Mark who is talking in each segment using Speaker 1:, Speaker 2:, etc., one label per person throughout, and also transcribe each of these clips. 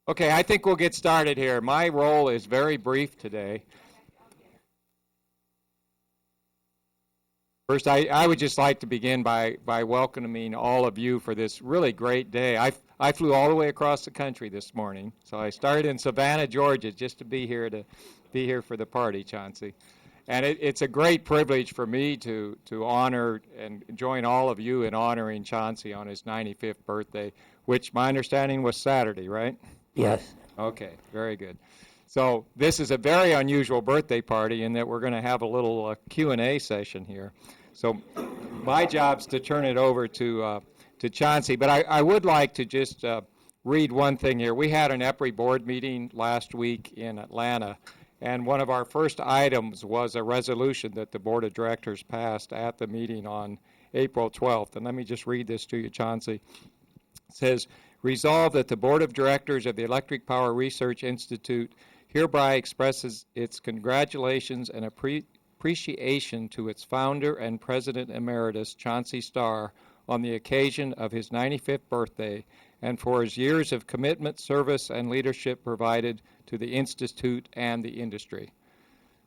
Speaker 1: Okay, I think we'll get started here. My role is very brief today. First, I would just like to begin by welcoming all of you for this really great day. I flew all the way across the country this morning, so I started in Savannah, Georgia, just to be here for the party, Chauncey. And it's a great privilege for me to honor and join all of you in honoring Chauncey on his 95th birthday, which my understanding was Saturday, right?
Speaker 2: Yes.
Speaker 1: Okay, very good. So this is a very unusual birthday party in that we're going to have a little Q&A session here. So my job's to turn it over to Chauncey, but I would like to just read one thing here. We had an EPRI board meeting last week in Atlanta, and one of our first items was a resolution that the board of directors passed at the meeting on April 12th. And let me just read this to you, Chauncey. It says, resolve that the board of directors of the Electric Power Research Institute hereby expresses its congratulations and appreciation to its founder and president emeritus, Chauncey Starr, on the occasion of his 95th birthday and for his years of commitment, service, and leadership provided to the Institute and the industry.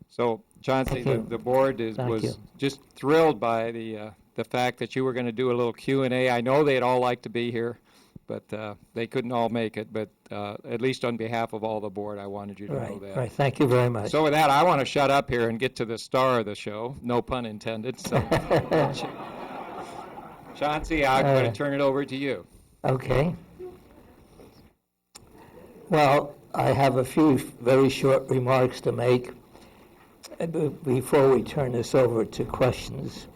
Speaker 1: So, Chauncey, the board was just thrilled by the fact that you were going to do a little Q&A. I know they'd all like to be here, but they couldn't all make it. But at least on behalf of all the board, I wanted you to know that.
Speaker 2: Right, thank you very much.
Speaker 1: So with that, I want to shut up here and get to the star of the show. No pun intended. So, Chauncey, I'm going to turn it over to you.
Speaker 2: Okay. Well, I have a few very short remarks to make before we turn this over to questions.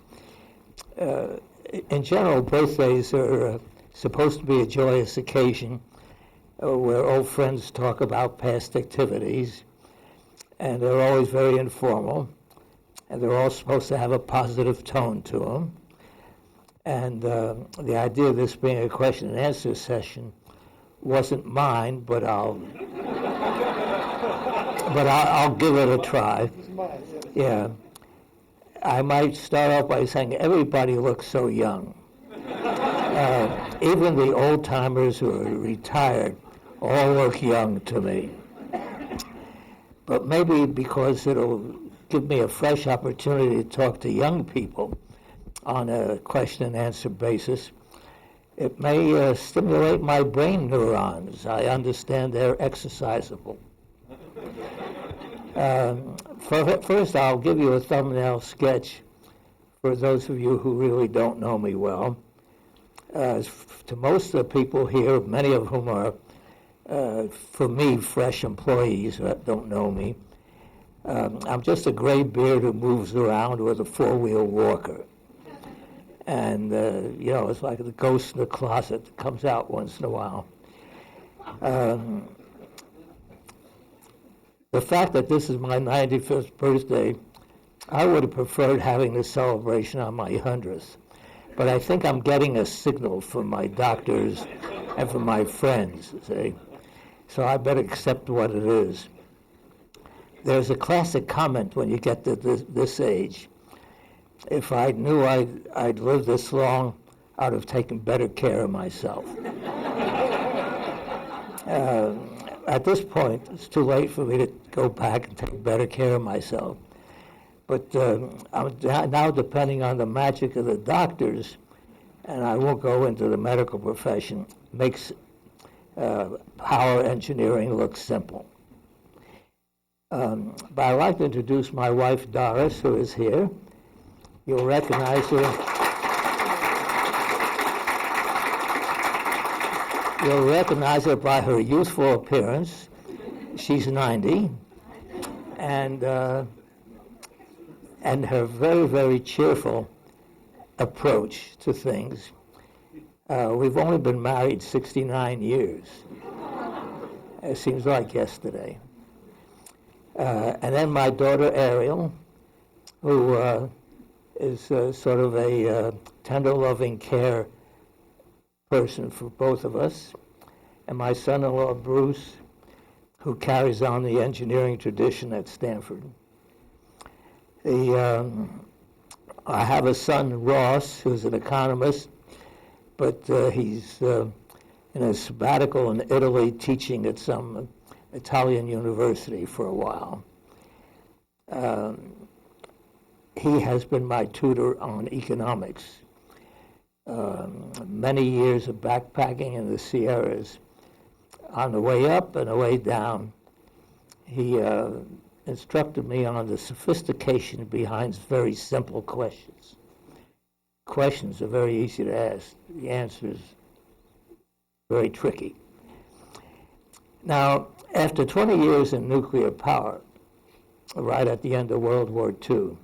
Speaker 2: In general, birthdays are supposed to be a joyous occasion where old friends talk about past activities, and they're always very informal, and they're all supposed to have a positive tone to them. And the idea of this being a question and answer session wasn't mine, but I'll give it a try. Yeah. I might start off by saying everybody looks so young. Even the old-timers who are retired all look young to me. But maybe because it'll give me a fresh opportunity to talk to young people on a question and answer basis, it may stimulate my brain neurons. I understand they're exercisable. First, I'll give you a thumbnail sketch for those of you who really don't know me well. To most of the people here, many of whom are, for me, fresh employees that don't know me, I'm just a gray beard who moves around with a four-wheel walker. And, it's like the ghost in the closet that comes out once in a while. The fact that this is my 95th birthday, I would have preferred having this celebration on my 100th. But I think I'm getting a signal from my doctors and from my friends, see? So I better accept what it is. There's a classic comment when you get to this age. If I knew I'd live this long, I'd have taken better care of myself. At this point, it's too late for me to go back and take better care of myself. But I'm now depending on the magic of the doctors, and I won't go into the medical profession, makes power engineering look simple. But I'd like to introduce my wife, Doris, who is here. You'll recognize her. You'll recognize her by her youthful appearance. She's 90, and her very, very cheerful approach to things. We've only been married 69 years. It seems like yesterday. And then my daughter Ariel, who is sort of a tender, loving care person for both of us, and my son-in-law Bruce, who carries on the engineering tradition at Stanford. I have a son, Ross, who's an economist, but he's in a sabbatical in Italy teaching at some Italian university for a while. He has been my tutor on economics. Many years of backpacking in the Sierras. On the way up and the way down, he instructed me on the sophistication behind very simple questions. Questions are very easy to ask. The answers very tricky. Now, after 20 years in nuclear power, right at the end of World War II,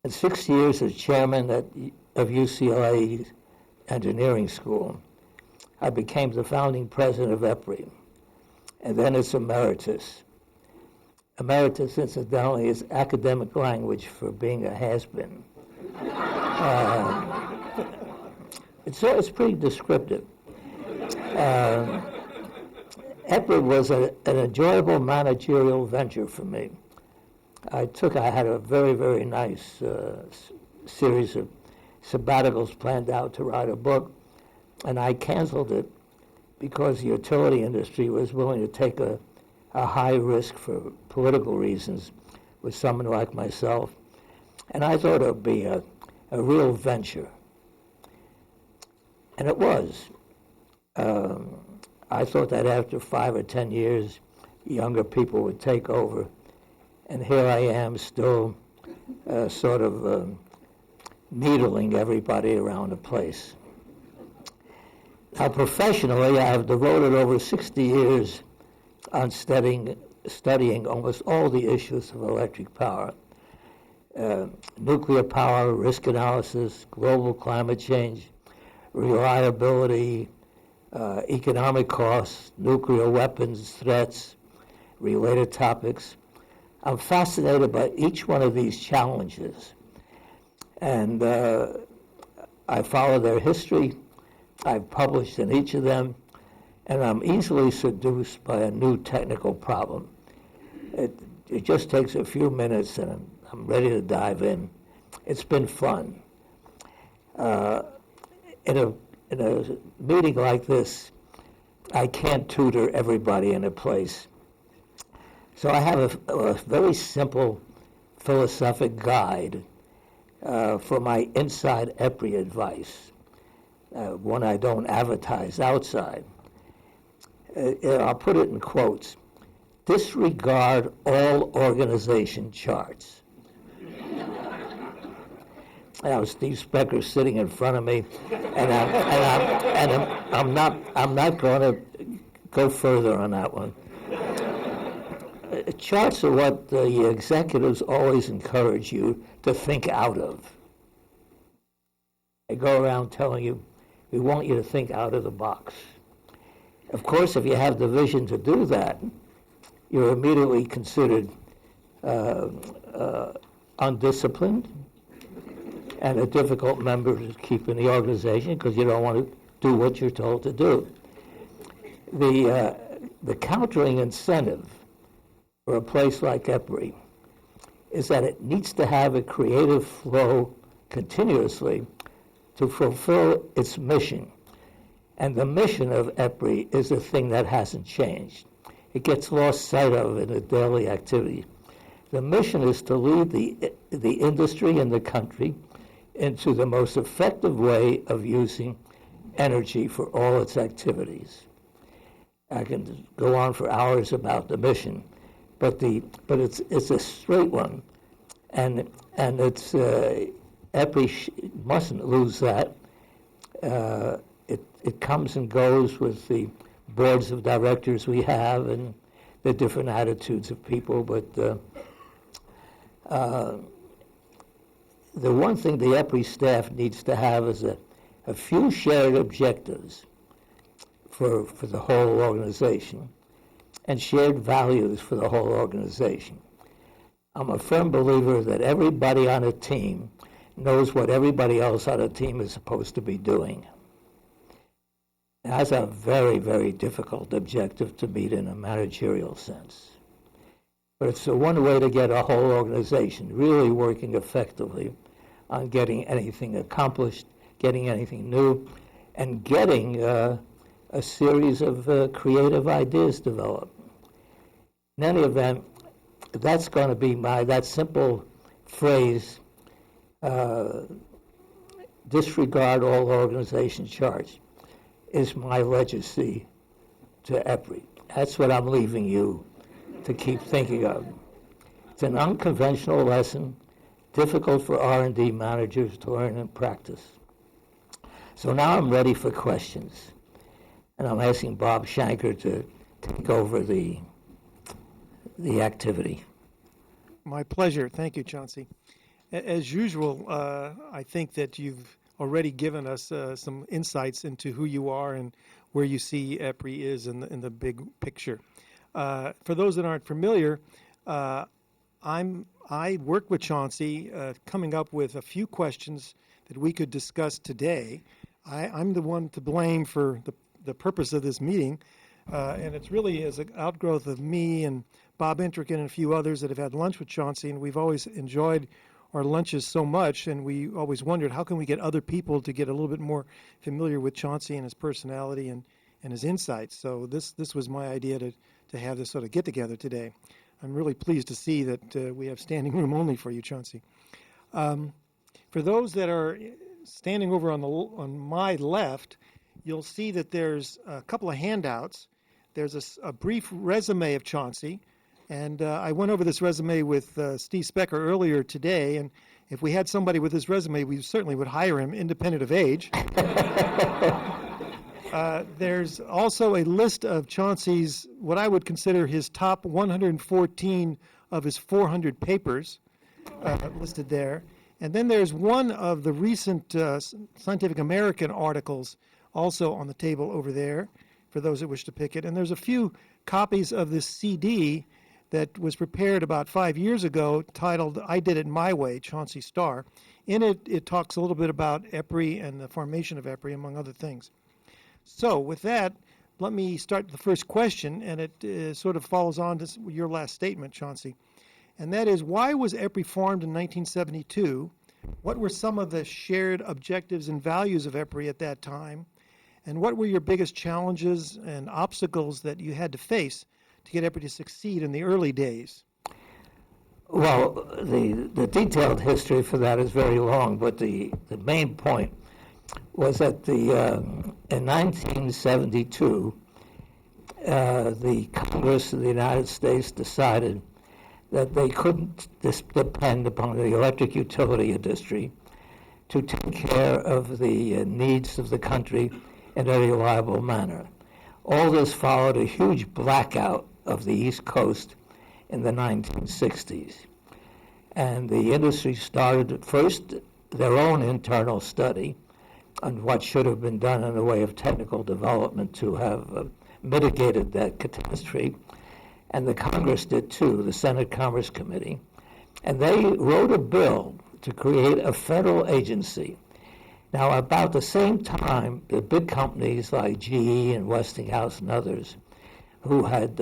Speaker 2: and 6 years as chairman of UCLA Engineering School, I became the founding president of EPRI, and then it's emeritus. Emeritus, incidentally, is academic language for being a has-been. It's pretty descriptive. EPRI was an enjoyable managerial venture for me. I had a very, very nice series of sabbaticals planned out to write a book, and I canceled it because the utility industry was willing to take a high risk for political reasons with someone like myself. And I thought it would be a real venture. And it was. I thought that after 5 or 10 years, younger people would take over. And here I am still sort of needling everybody around the place. Now, professionally, I have devoted over 60 years on studying almost all the issues of electric power. Nuclear power, risk analysis, global climate change, reliability, economic costs, nuclear weapons, threats, related topics. I'm fascinated by each one of these challenges. And I follow their history. I've published in each of them. And I'm easily seduced by a new technical problem. It just takes a few minutes and I'm ready to dive in. It's been fun. In a meeting like this, I can't tutor everybody in a place. So I have a very simple philosophic guide for my inside EPRI advice, one I don't advertise outside. I'll put it in quotes. Disregard all organization charts. Now Steve Specker sitting in front of me, and I'm not going to go further on that one. Charts are what the executives always encourage you to think out of. They go around telling you, we want you to think out of the box. Of course, if you have the vision to do that, you're immediately considered undisciplined and a difficult member to keep in the organization because you don't want to do what you're told to do. The countering incentive for a place like EPRI is that it needs to have a creative flow continuously to fulfill its mission. And the mission of EPRI is a thing that hasn't changed. It gets lost sight of in the daily activity. The mission is to lead the industry and the country into the most effective way of using energy for all its activities. I can go on for hours about the mission, but it's a straight one, and it's EPRI mustn't lose that. It comes and goes with the boards of directors we have and the different attitudes of people, but the one thing the EPRI staff needs to have is a few shared objectives for the whole organization and shared values for the whole organization. I'm a firm believer that everybody on a team knows what everybody else on a team is supposed to be doing. That's a very, very difficult objective to meet in a managerial sense. But it's the one way to get a whole organization really working effectively on getting anything accomplished, getting anything new, and getting a series of creative ideas develop. In any event, that's going to be that simple phrase, disregard all organization charts, is my legacy to EPRI. That's what I'm leaving you to keep thinking of. It's an unconventional lesson, difficult for R&D managers to learn and practice. So now I'm ready for questions. And I'm asking Bob Shanker to take over the activity.
Speaker 3: My pleasure. Thank you, Chauncey. As usual, I think that you've already given us some insights into who you are and where you see EPRI is in the big picture. For those that aren't familiar, I worked with Chauncey coming up with a few questions that we could discuss today. I'm the one to blame for the purpose of this meeting, and it's really as an outgrowth of me and Bob Intrican and a few others that have had lunch with Chauncey, and we've always enjoyed our lunches so much, and we always wondered how can we get other people to get a little bit more familiar with Chauncey and his personality and his insights. So this was my idea to have this sort of get-together today. I'm really pleased to see that we have standing room only for you, Chauncey. For those that are standing over on my left, you'll see that there's a couple of handouts. There's a brief resume of Chauncey, and I went over this resume with Steve Specker earlier today, and if we had somebody with this resume, we certainly would hire him, independent of age. There's also a list of Chauncey's, what I would consider his top 114 of his 400 papers listed there. And then there's one of the recent Scientific American articles also on the table over there for those that wish to pick it. And there's a few copies of this CD that was prepared about 5 years ago titled I Did It My Way, Chauncey Starr. In it, it talks a little bit about EPRI and the formation of EPRI, among other things. So with that, let me start the first question, and it sort of follows on to your last statement, Chauncey. And that is, why was EPRI formed in 1972? What were some of the shared objectives and values of EPRI at that time? And what were your biggest challenges and obstacles that you had to face to get EPRI to succeed in the early days?
Speaker 2: Well, the detailed history for that is very long, but the main point was that in 1972, the Congress of the United States decided that they couldn't depend upon the electric utility industry to take care of the needs of the country in a reliable manner. All this followed a huge blackout of the East Coast in the 1960s. And the industry started first their own internal study on what should have been done in the way of technical development to have mitigated that catastrophe. And the Congress did too, the Senate Commerce Committee. And they wrote a bill to create a federal agency. Now, about the same time, the big companies like GE and Westinghouse and others, who had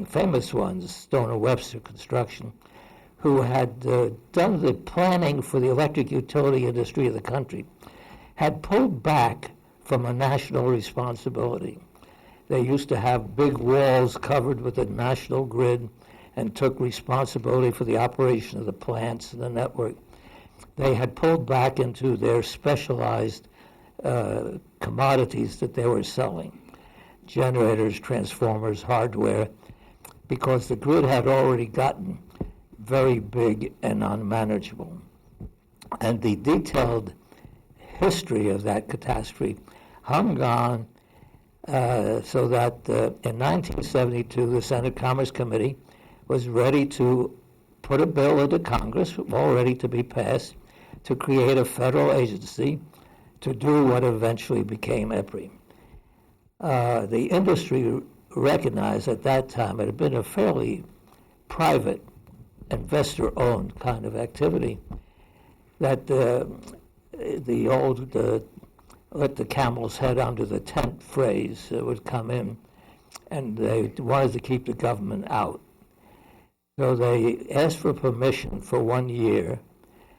Speaker 2: famous ones, Stoner Webster Construction, who had done the planning for the electric utility industry of the country, had pulled back from a national responsibility. They used to have big walls covered with a national grid and took responsibility for the operation of the plants and the network. They had pulled back into their specialized commodities that they were selling, generators, transformers, hardware, because the grid had already gotten very big and unmanageable. And the detailed history of that catastrophe hung on so that in 1972, the Senate Commerce Committee was ready to put a bill into Congress, all ready to be passed, to create a federal agency to do what eventually became EPRI. The industry recognized at that time it had been a fairly private, investor-owned kind of activity, that the old let the camel's head under the tent phrase would come in, and they wanted to keep the government out. So they asked for permission for 1 year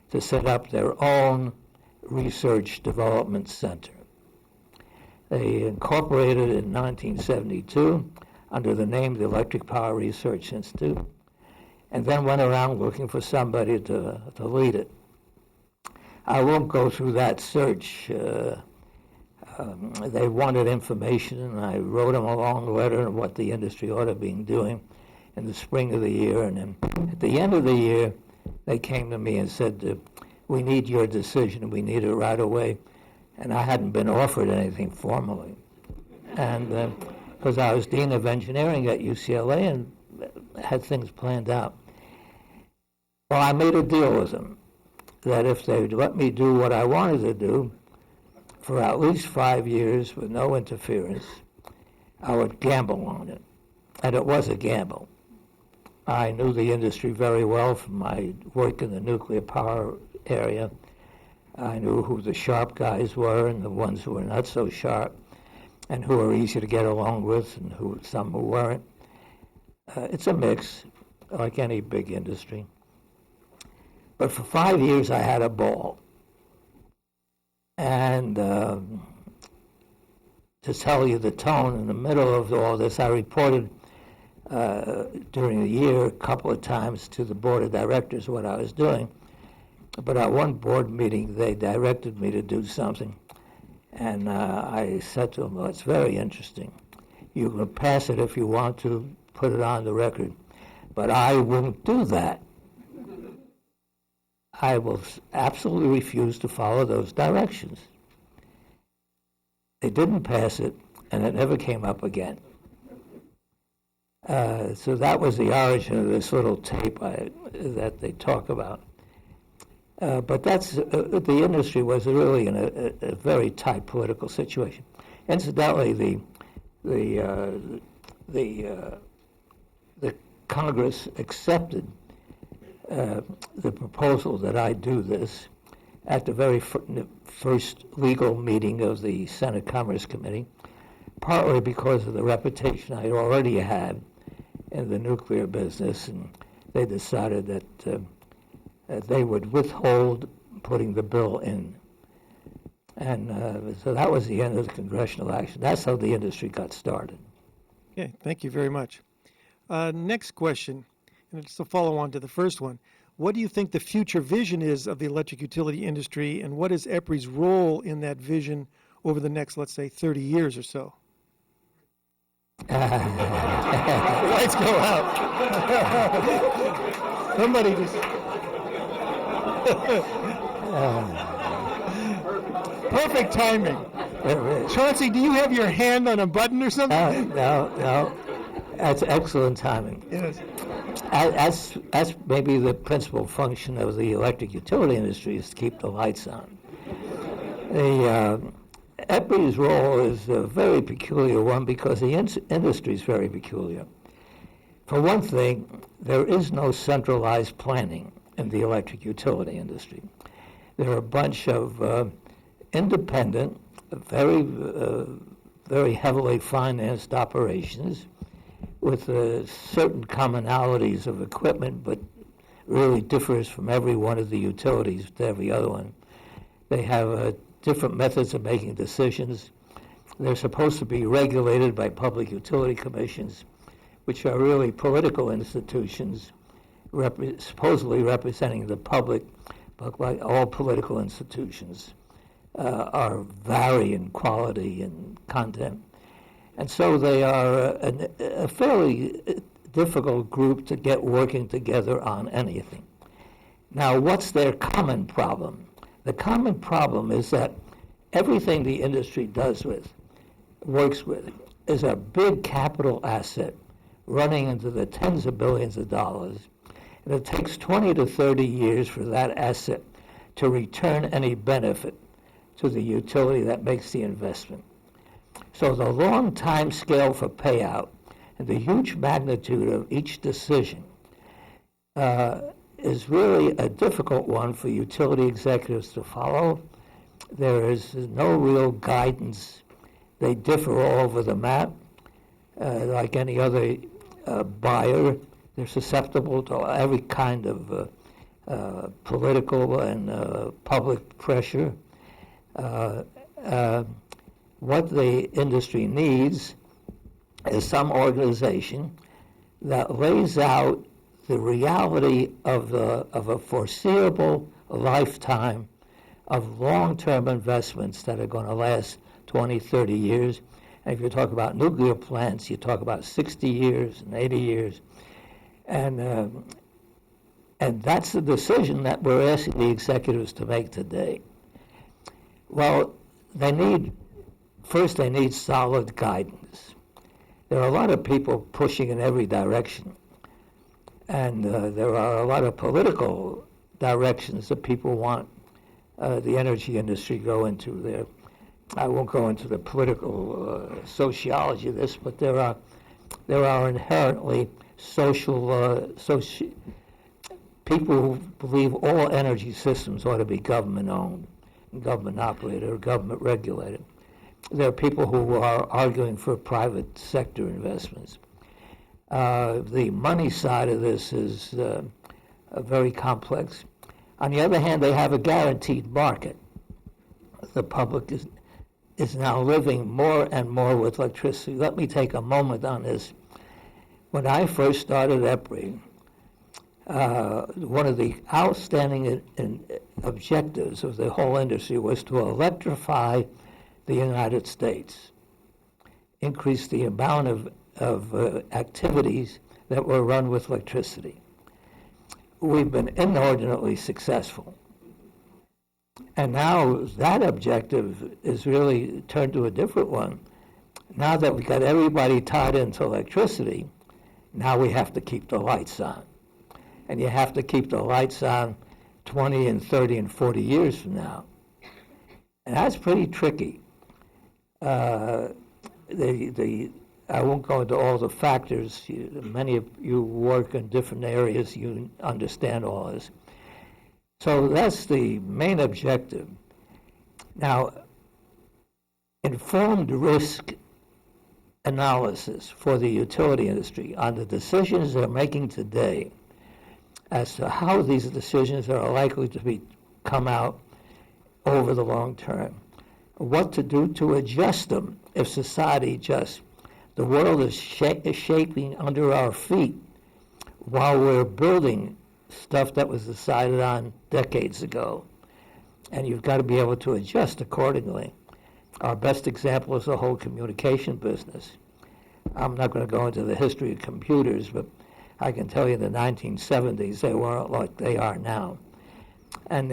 Speaker 2: to set up their own research development center. They incorporated in 1972 under the name the Electric Power Research Institute, and then went around looking for somebody to lead it. I won't go through that search. They wanted information, and I wrote them a long letter on what the industry ought to be doing in the spring of the year. And then at the end of the year, they came to me and said, we need your decision. We need it right away. And I hadn't been offered anything formally. And because I was Dean of Engineering at UCLA and had things planned out. Well, I made a deal with them that if they'd let me do what I wanted to do for at least 5 years with no interference, I would gamble on it. And it was a gamble. I knew the industry very well from my work in the nuclear power area. I knew who the sharp guys were and the ones who were not so sharp, and who were easy to get along with and some who weren't. It's a mix, like any big industry. But for 5 years, I had a ball. And to tell you the tone, in the middle of all this, I reported during the year a couple of times to the board of directors what I was doing. But at one board meeting, they directed me to do something. And I said to them, well, it's very interesting. You can pass it if you want to, put it on the record. But I won't do that. I will absolutely refuse to follow those directions. They didn't pass it, and it never came up again. So that was the origin of this little tape that they talk about. But that's the industry was really in a very tight political situation. Incidentally, the Congress accepted the proposal that I do this at the very first legal meeting of the Senate Commerce Committee, partly because of the reputation I already had in the nuclear business, and they decided that they would withhold putting the bill in. And so that was the end of the congressional action. That's how the industry got started.
Speaker 3: Okay, thank you very much. Next question, and it's a follow-on to the first one. What do you think the future vision is of the electric utility industry, and what is EPRI's role in that vision over the next, let's say, 30 years or so? Lights go out. Somebody just... Perfect timing. Chauncey, do you have your hand on a button or something?
Speaker 2: No. That's excellent timing.
Speaker 3: Yes.
Speaker 2: That's maybe the principal function of the electric utility industry, is to keep the lights on. The EPRI's role is a very peculiar one because the industry is very peculiar. For one thing, there is no centralized planning in the electric utility industry. There are a bunch of independent, very heavily financed operations with certain commonalities of equipment, but really differs from every one of the utilities to every other one. They have different methods of making decisions. They're supposed to be regulated by public utility commissions, which are really political institutions supposedly representing the public, but like all political institutions are vary in quality and content. And so they are a fairly difficult group to get working together on anything. Now, what's their common problem? The common problem is that everything the industry works with, is a big capital asset running into the tens of billions of dollars, and it takes 20 to 30 years for that asset to return any benefit to the utility that makes the investment. So the long time scale for payout and the huge magnitude of each decision is really a difficult one for utility executives to follow. There is no real guidance. They differ all over the map. Like any other buyer, they're susceptible to every kind of political and public pressure. what the industry needs is some organization that lays out the reality of a foreseeable lifetime of long-term investments that are going to last 20, 30 years. And if you talk about nuclear plants, you talk about 60 years and 80 years. And that's the decision that we're asking the executives to make today. Well, they need solid guidance. There are a lot of people pushing in every direction. And there are a lot of political directions that people want the energy industry go into there. I won't go into the political sociology of this, but there are inherently people who believe all energy systems ought to be government-owned, government operated, or government regulated. There are people who are arguing for private sector investments. The money side of this is very complex. On the other hand, they have a guaranteed market. The public is now living more and more with electricity. Let me take a moment on this. When I first started EPRI, one of the outstanding objectives of the whole industry was to electrify the United States, increase the amount of activities that were run with electricity. We've been inordinately successful. And now that objective is really turned to a different one. Now that we've got everybody tied into electricity, now we have to keep the lights on. And you have to keep the lights on 20 and 30 and 40 years from now. And that's pretty tricky. I won't go into all the factors. Many of you work in different areas. You understand all this. So that's the main objective. Now, informed risk analysis for the utility industry on the decisions they're making today as to how these decisions are likely to come out over the long term, what to do to adjust them if society adjusts. The world is shaping under our feet while we're building stuff that was decided on decades ago. And you've got to be able to adjust accordingly. Our best example is the whole communication business. I'm not going to go into the history of computers, but I can tell you in the 1970s, they weren't like they are now. And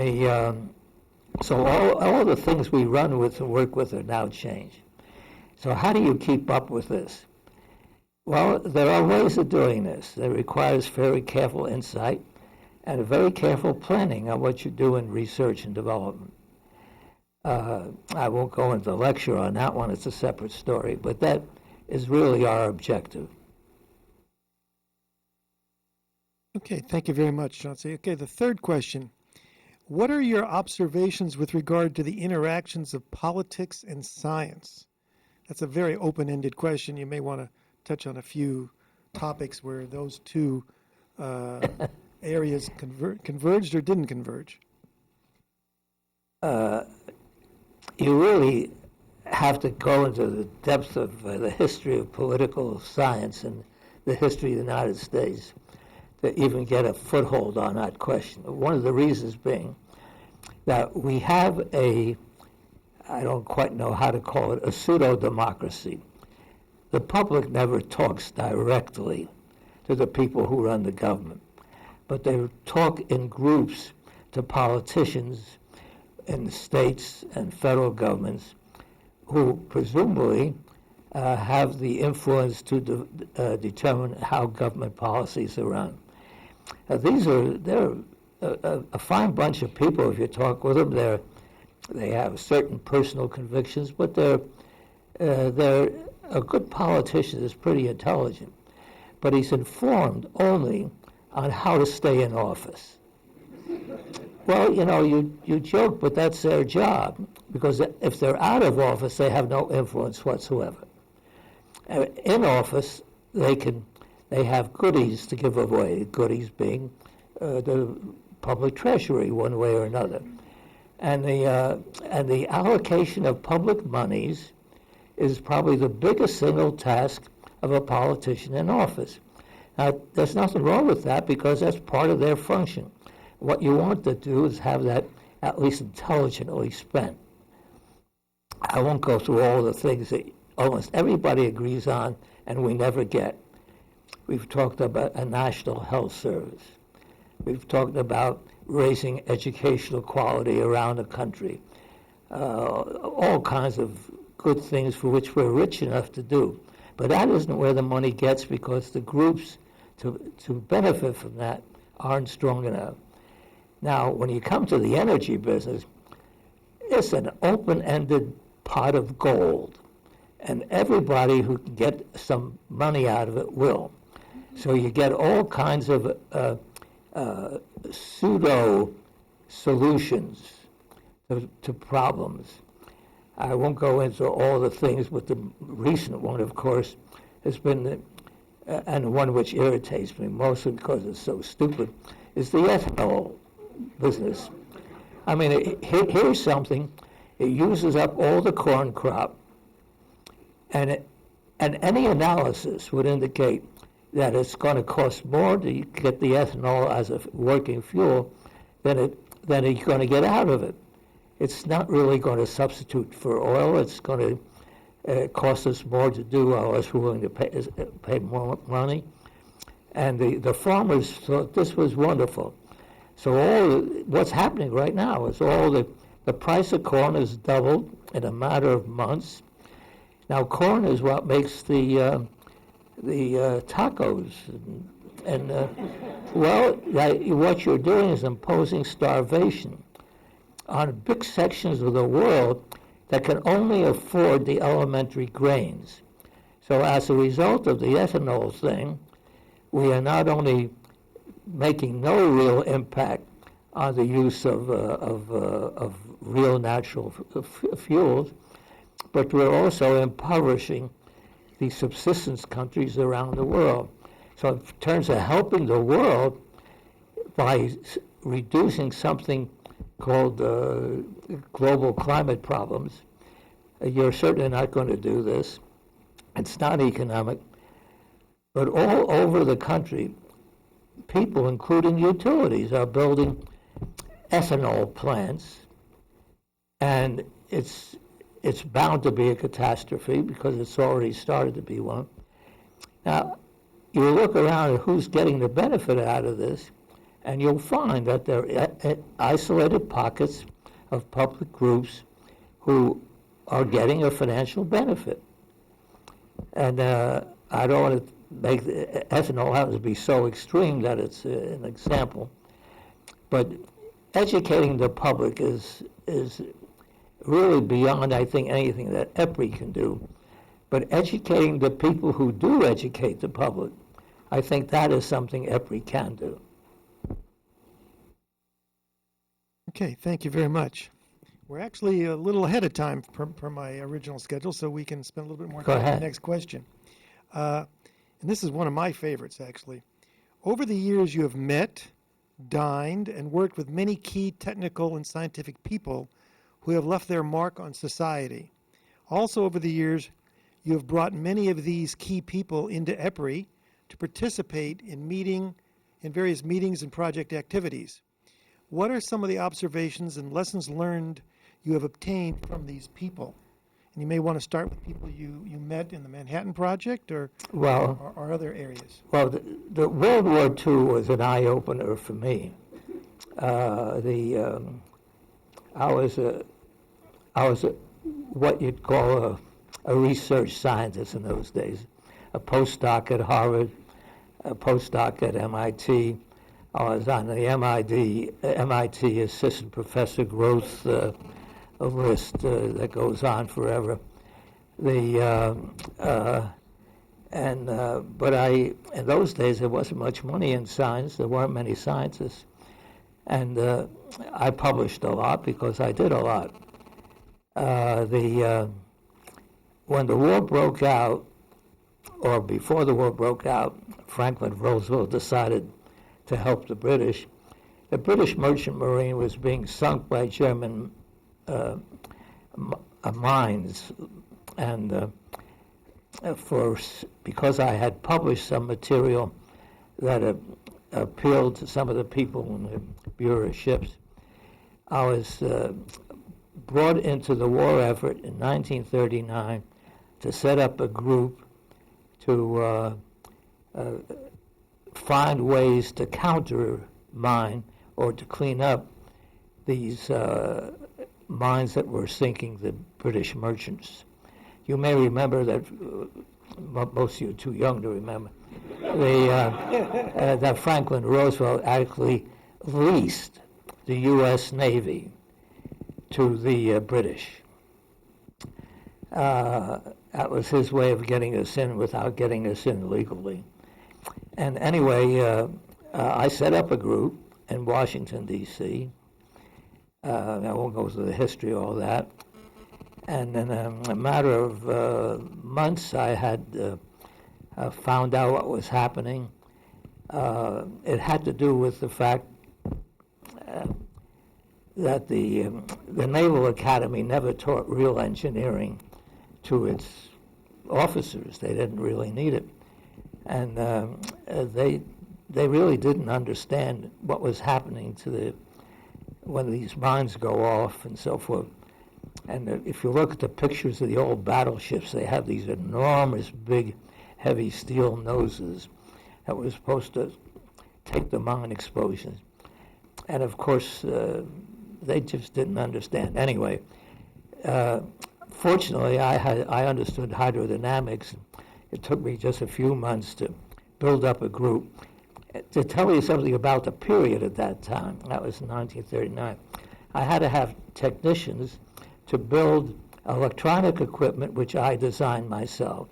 Speaker 2: so all the things we run with and work with are now changed. So how do you keep up with this? Well, there are ways of doing this. It requires very careful insight and a very careful planning on what you do in research and development. I won't go into the lecture on that one. It's a separate story. But that is really our objective.
Speaker 3: Okay, thank you very much, Chauncey. Okay, the third question. What are your observations with regard to the interactions of politics and science? That's a very open-ended question. You may want to touch on a few topics where those two areas converged or didn't converge.
Speaker 2: You really have to go into the depth of the history of political science and the history of the United States to even get a foothold on that question. One of the reasons being that we have I don't quite know how to call it, a pseudo-democracy. The public never talks directly to the people who run the government, but they talk in groups to politicians in states and federal governments who presumably have the influence to determine how government policies are run. They're a fine bunch of people. If you talk with them, they have certain personal convictions, but they're a good politician is pretty intelligent, but he's informed only on how to stay in office. Well, you joke, but that's their job, because if they're out of office, they have no influence whatsoever. In office, they have goodies to give away, goodies being the public treasury one way or another. And the allocation of public monies is probably the biggest single task of a politician in office. Now, there's nothing wrong with that because that's part of their function. What you want to do is have that at least intelligently spent. I won't go through all the things that almost everybody agrees on and we never get. We've talked about a national health service. We've talked about raising educational quality around the country. All kinds of good things for which we're rich enough to do. But that isn't where the money gets because the groups to benefit from that aren't strong enough. Now, when you come to the energy business, it's an open-ended pot of gold, and everybody who can get some money out of it will. So you get all kinds of pseudo solutions to problems. I won't go into all the things, but the recent one, of course, has been, and the one which irritates me mostly because it's so stupid, is the ethanol business. I mean, here's something. It uses up all the corn crop, and any analysis would indicate that it's going to cost more to get the ethanol as a working fuel than you're going to get out of it. It's not really going to substitute for oil. It's going to cost us more to do, or else we're willing to pay more money. And the farmers thought this was wonderful. So what's happening right now is the price of corn has doubled in a matter of months. Now, corn is what makes the tacos. And what you're doing is imposing starvation on big sections of the world that can only afford the elementary grains. So as a result of the ethanol thing, we are not only making no real impact on the use of real natural fuels, but we're also impoverishing the subsistence countries around the world. So in terms of helping the world by reducing something called global climate problems, you're certainly not going to do this. It's not economic. But all over the country, people, including utilities, are building ethanol plants, and it's bound to be a catastrophe because it's already started to be one. Now, you look around at who's getting the benefit out of this, and you'll find that there are isolated pockets of public groups who are getting a financial benefit. And I don't want to make ethanol out to be so extreme that it's an example, but educating the public is really beyond, I think, anything that EPRI can do. But educating the people who do educate the public, I think that is something EPRI can do.
Speaker 3: Okay, thank you very much. We're actually a little ahead of time per my original schedule, so we can spend a little bit more time on the next question. And this is one of my favorites, actually. Over the years, you have met, dined, and worked with many key technical and scientific people who have left their mark on society. Also, over the years, you have brought many of these key people into EPRI to participate in various meetings and project activities. What are some of the observations and lessons learned you have obtained from these people? And you may want to start with people you met in the Manhattan Project or other areas.
Speaker 2: Well, the World War II was an eye-opener for me. I was what you'd call a research scientist in those days, a postdoc at Harvard, a postdoc at MIT. I was on the MIT assistant professor growth list that goes on forever. But in those days there wasn't much money in science. There weren't many scientists, and I published a lot because I did a lot. When the war broke out, or before the war broke out, Franklin Roosevelt decided to help the British. The British merchant marine was being sunk by German mines And because I had published some material that appealed to some of the people in the Bureau of Ships, I was brought into the war effort in 1939 to set up a group to find ways to countermine or to clean up these mines that were sinking the British merchants. You may remember that, most of you are too young to remember, that Franklin Roosevelt actually leased the U.S. Navy to the British. That was his way of getting us in without getting us in legally. And anyway, I set up a group in Washington, D.C. I won't go through the history of all that. And in a matter of months, I had found out what was happening. It had to do with the fact that the Naval Academy never taught real engineering to its officers. They didn't really need it. And they really didn't understand what was happening to when these mines go off and so forth. And if you look at the pictures of the old battleships, they have these enormous, big, heavy steel noses that were supposed to take the mine explosions. And of course, they just didn't understand. Anyway, fortunately, I understood hydrodynamics. It took me just a few months to build up a group. To tell you something about the period at that time, that was 1939, I had to have technicians to build electronic equipment, which I designed myself.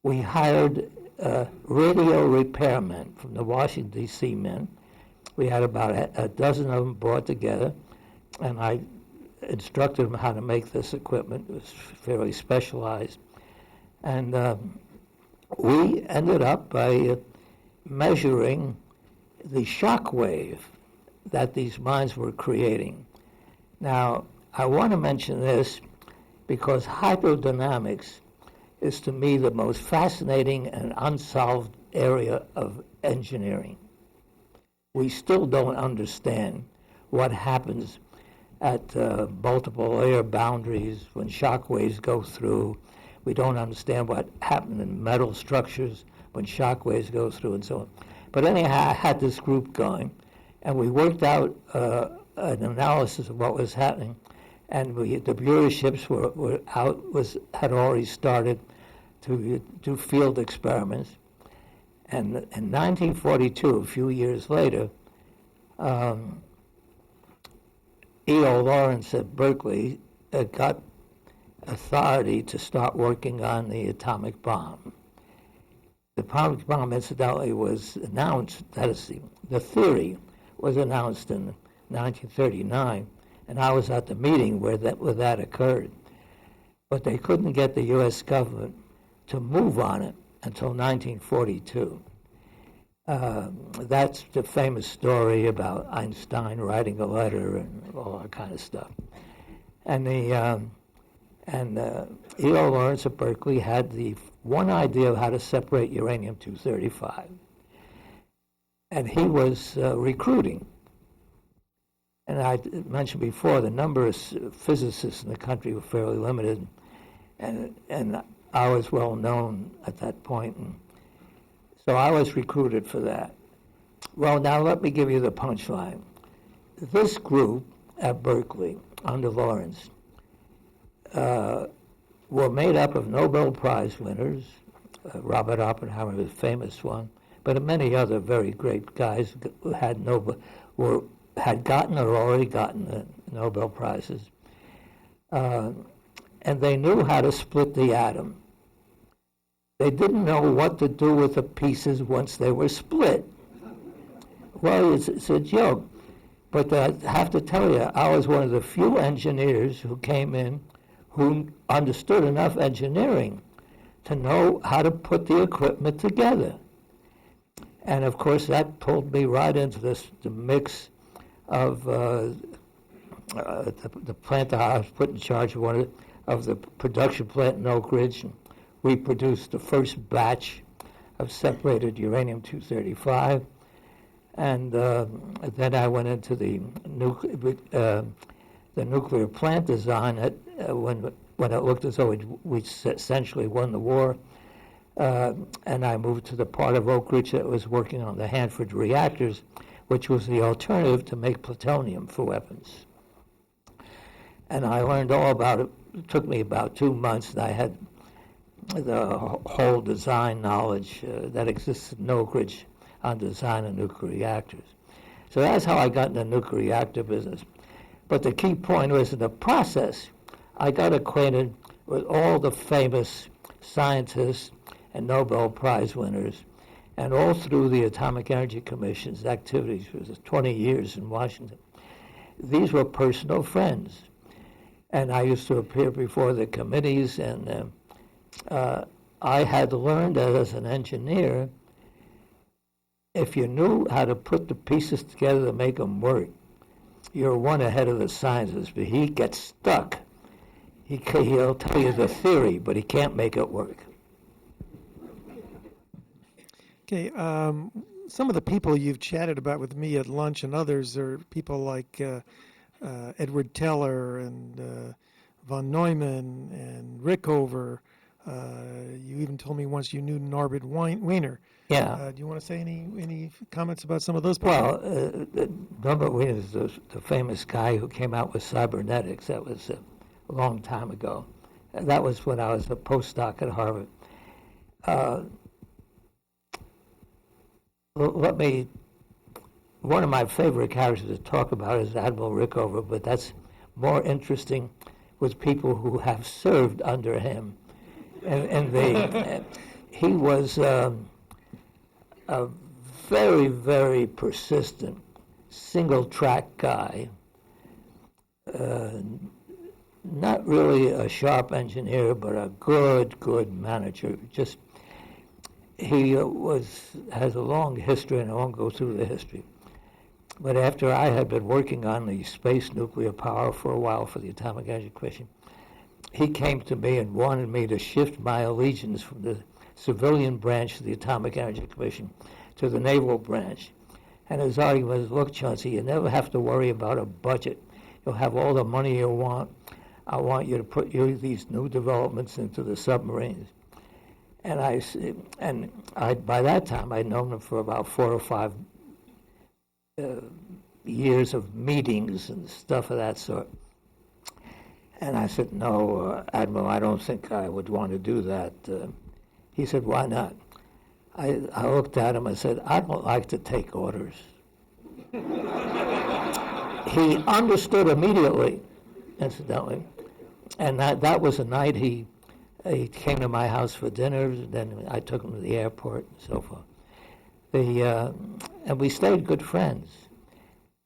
Speaker 2: We hired radio repairmen from the Washington, D.C. Mint. We had about a dozen of them brought together, and I instructed them how to make this equipment. It was fairly specialized. And we ended up by measuring the shock wave that these mines were creating. Now, I want to mention this because hydrodynamics is to me the most fascinating and unsolved area of engineering. We still don't understand what happens at multiple air boundaries when shock waves go through. We don't understand what happened in metal structures when shock waves go through and so on. But anyhow, I had this group going, and we worked out an analysis of what was happening. And the Bureau of Ships had already started to do field experiments. And in 1942, a few years later, E.O. Lawrence at Berkeley got authority to start working on the atomic bomb. The atomic bomb, incidentally, was announced, that is, the theory was announced in 1939, and I was at the meeting where that occurred. But they couldn't get the U.S. government to move on it until 1942. That's the famous story about Einstein writing a letter and all that kind of stuff. And E.O. Lawrence at Berkeley had the one idea of how to separate uranium-235. And he was recruiting. And I mentioned before, the number of physicists in the country were fairly limited. And I was well known at that point. And so I was recruited for that. Well, now let me give you the punchline. This group at Berkeley, under Lawrence, were made up of Nobel Prize winners. Robert Oppenheimer was a famous one, but many other very great guys who had gotten or already gotten the Nobel Prizes. And they knew how to split the atom. They didn't know what to do with the pieces once they were split. Well, it's a joke. But I have to tell you, I was one of the few engineers who came in who understood enough engineering to know how to put the equipment together. And of course, that pulled me right into the mix of the plant that I was put in charge of, of the production plant in Oak Ridge. We produced the first batch of separated uranium-235, and then I went into the nuclear plant design when it looked as though we essentially won the war. And I moved to the part of Oak Ridge that was working on the Hanford reactors, which was the alternative to make plutonium for weapons. And I learned all about it. It took me about 2 months, and I had the whole design knowledge that exists in Oak Ridge on design of nuclear reactors. So that's how I got in the nuclear reactor business. But the key point was in the process, I got acquainted with all the famous scientists and Nobel Prize winners, and all through the Atomic Energy Commission's activities for 20 years in Washington. These were personal friends. And I used to appear before the committees, and I had learned that as an engineer, if you knew how to put the pieces together to make them work, you're one ahead of the scientist. But he gets stuck. He'll tell you the theory, but he can't make it work.
Speaker 3: Okay, some of the people you've chatted about with me at lunch and others are people like Edward Teller and von Neumann and Rickover. You even told me once you knew Norbert Wiener.
Speaker 2: Yeah.
Speaker 3: Do you want to say any comments about some of those people?
Speaker 2: Well, Norbert Wiener is the famous guy who came out with cybernetics. That was a long time ago. That was when I was a postdoc at Harvard. One of my favorite characters to talk about is Admiral Rickover, but that's more interesting with people who have served under him. And he was a very, very persistent, single-track guy. Not really a sharp engineer, but a good manager. He has a long history, and I won't go through the history. But after I had been working on the space nuclear power for a while for the Atomic Energy Commission, he came to me and wanted me to shift my allegiance from the civilian branch of the Atomic Energy Commission to the naval branch. And his argument was, look, Chauncey, you never have to worry about a budget. You'll have all the money you want. I want you to put these new developments into the submarines. And I by that time, I'd known him for about 4 or 5 years of meetings and stuff of that sort. And I said, no, Admiral, I don't think I would want to do that. He said, why not? I looked at him and said, I don't like to take orders. He understood immediately, incidentally. And that was the night he came to my house for dinner. Then I took him to the airport and so forth. And we stayed good friends.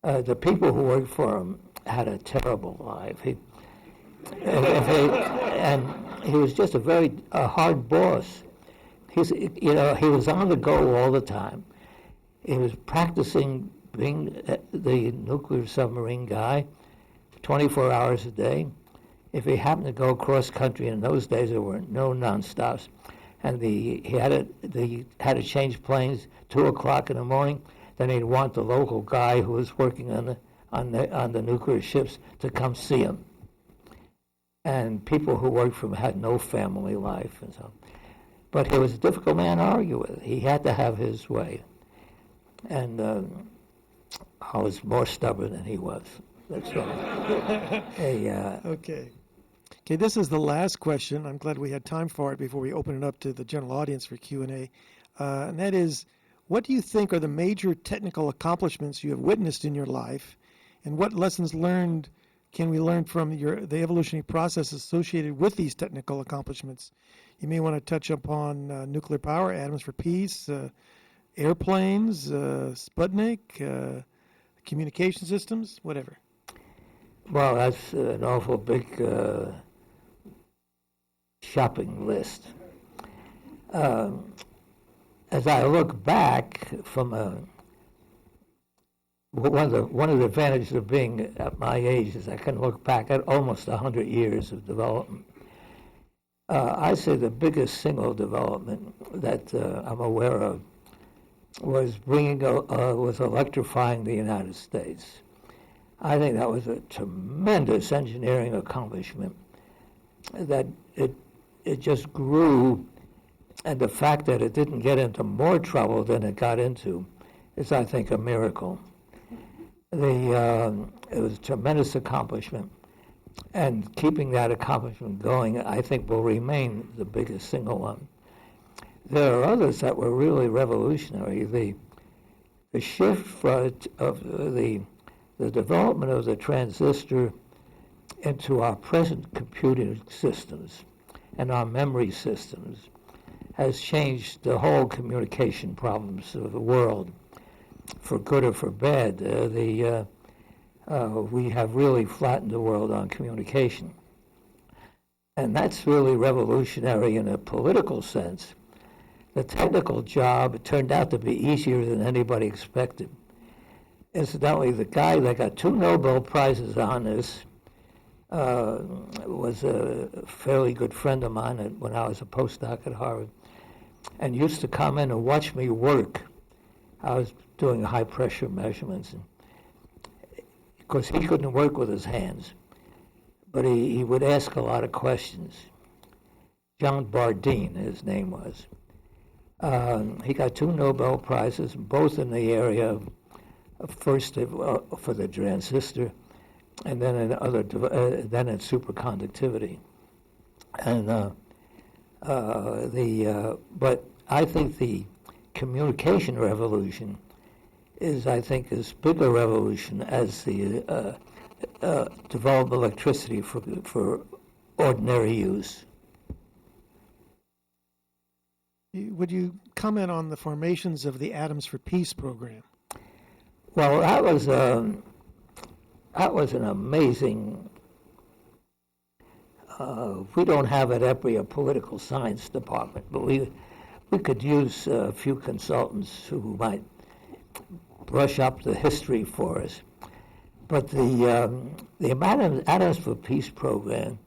Speaker 2: The people who worked for him had a terrible life. And he was just a hard boss. He was on the go all the time. He was practicing being the nuclear submarine guy 24 hours a day. If he happened to go cross country, in those days there were no nonstops, and he had to change planes 2 o'clock in the morning, then he'd want the local guy who was working on the nuclear ships to come see him. And people who worked for him had no family life and so on. But he was a difficult man to argue with. He had to have his way. And I was more stubborn than he was. That's right.
Speaker 3: Okay. Okay, this is the last question. I'm glad we had time for it before we open it up to the general audience for Q&A. And that is, what do you think are the major technical accomplishments you have witnessed in your life, and what lessons learned can we learn from the evolutionary process associated with these technical accomplishments? You may want to touch upon nuclear power, atoms for peace, airplanes, Sputnik, communication systems, whatever.
Speaker 2: Well, that's an awful big shopping list. As I look back from one of the advantages of being at my age is I can look back at almost 100 years of development. I say the biggest single development that I'm aware of was was electrifying the United States. I think that was a tremendous engineering accomplishment. That it just grew, and the fact that it didn't get into more trouble than it got into is, I think, a miracle. It was a tremendous accomplishment, and keeping that accomplishment going, I think, will remain the biggest single one. There are others that were really revolutionary. The shift of the development of the transistor into our present computing systems and our memory systems has changed the whole communication problems of the world, for good or for bad. We have really flattened the world on communication. And that's really revolutionary in a political sense. The technical job turned out to be easier than anybody expected. Incidentally, the guy that got 2 Nobel Prizes on this was a fairly good friend of mine when I was a postdoc at Harvard, and used to come in and watch me work. I was doing high pressure measurements, and of course he couldn't work with his hands, but he would ask a lot of questions. John Bardeen, his name was. He got 2 Nobel Prizes, both in the area of first for the transistor, and then in then in superconductivity. And but I think the communication revolution is, I think, as big a revolution as the development of electricity for ordinary use.
Speaker 3: Would you comment on the formations of the Atoms for Peace program?
Speaker 2: Well, that was an amazing. We don't have at EPRI a political science department, but we could use a few consultants who might brush up the history for us. But the Atoms for Peace program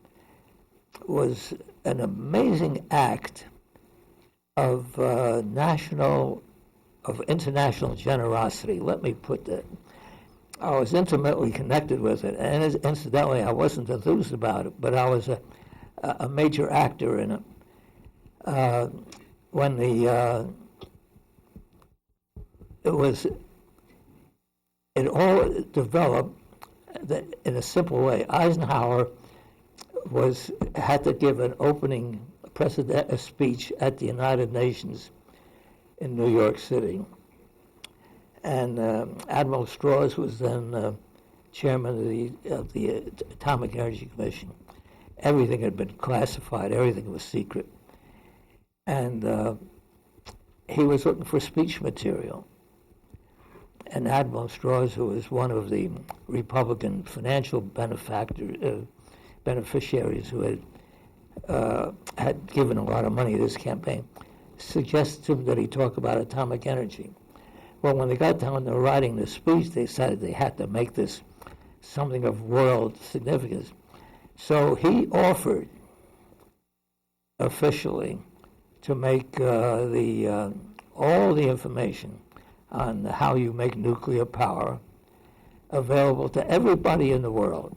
Speaker 2: was an amazing act of international generosity. Let me put that. I was intimately connected with it, and incidentally, I wasn't enthused about it, but I was a major actor in it. When it all developed in a simple way. Eisenhower had to give an opening a speech at the United Nations in New York City. And Admiral Strauss was then chairman of the Atomic Energy Commission. Everything had been classified. Everything was secret. And he was looking for speech material. And Admiral Strauss, who was one of the Republican financial beneficiaries who had given a lot of money to this campaign, suggested to him that he talk about atomic energy. Well, when they got down to writing the speech, they decided they had to make this something of world significance. So he offered officially to make all the information on how you make nuclear power available to everybody in the world.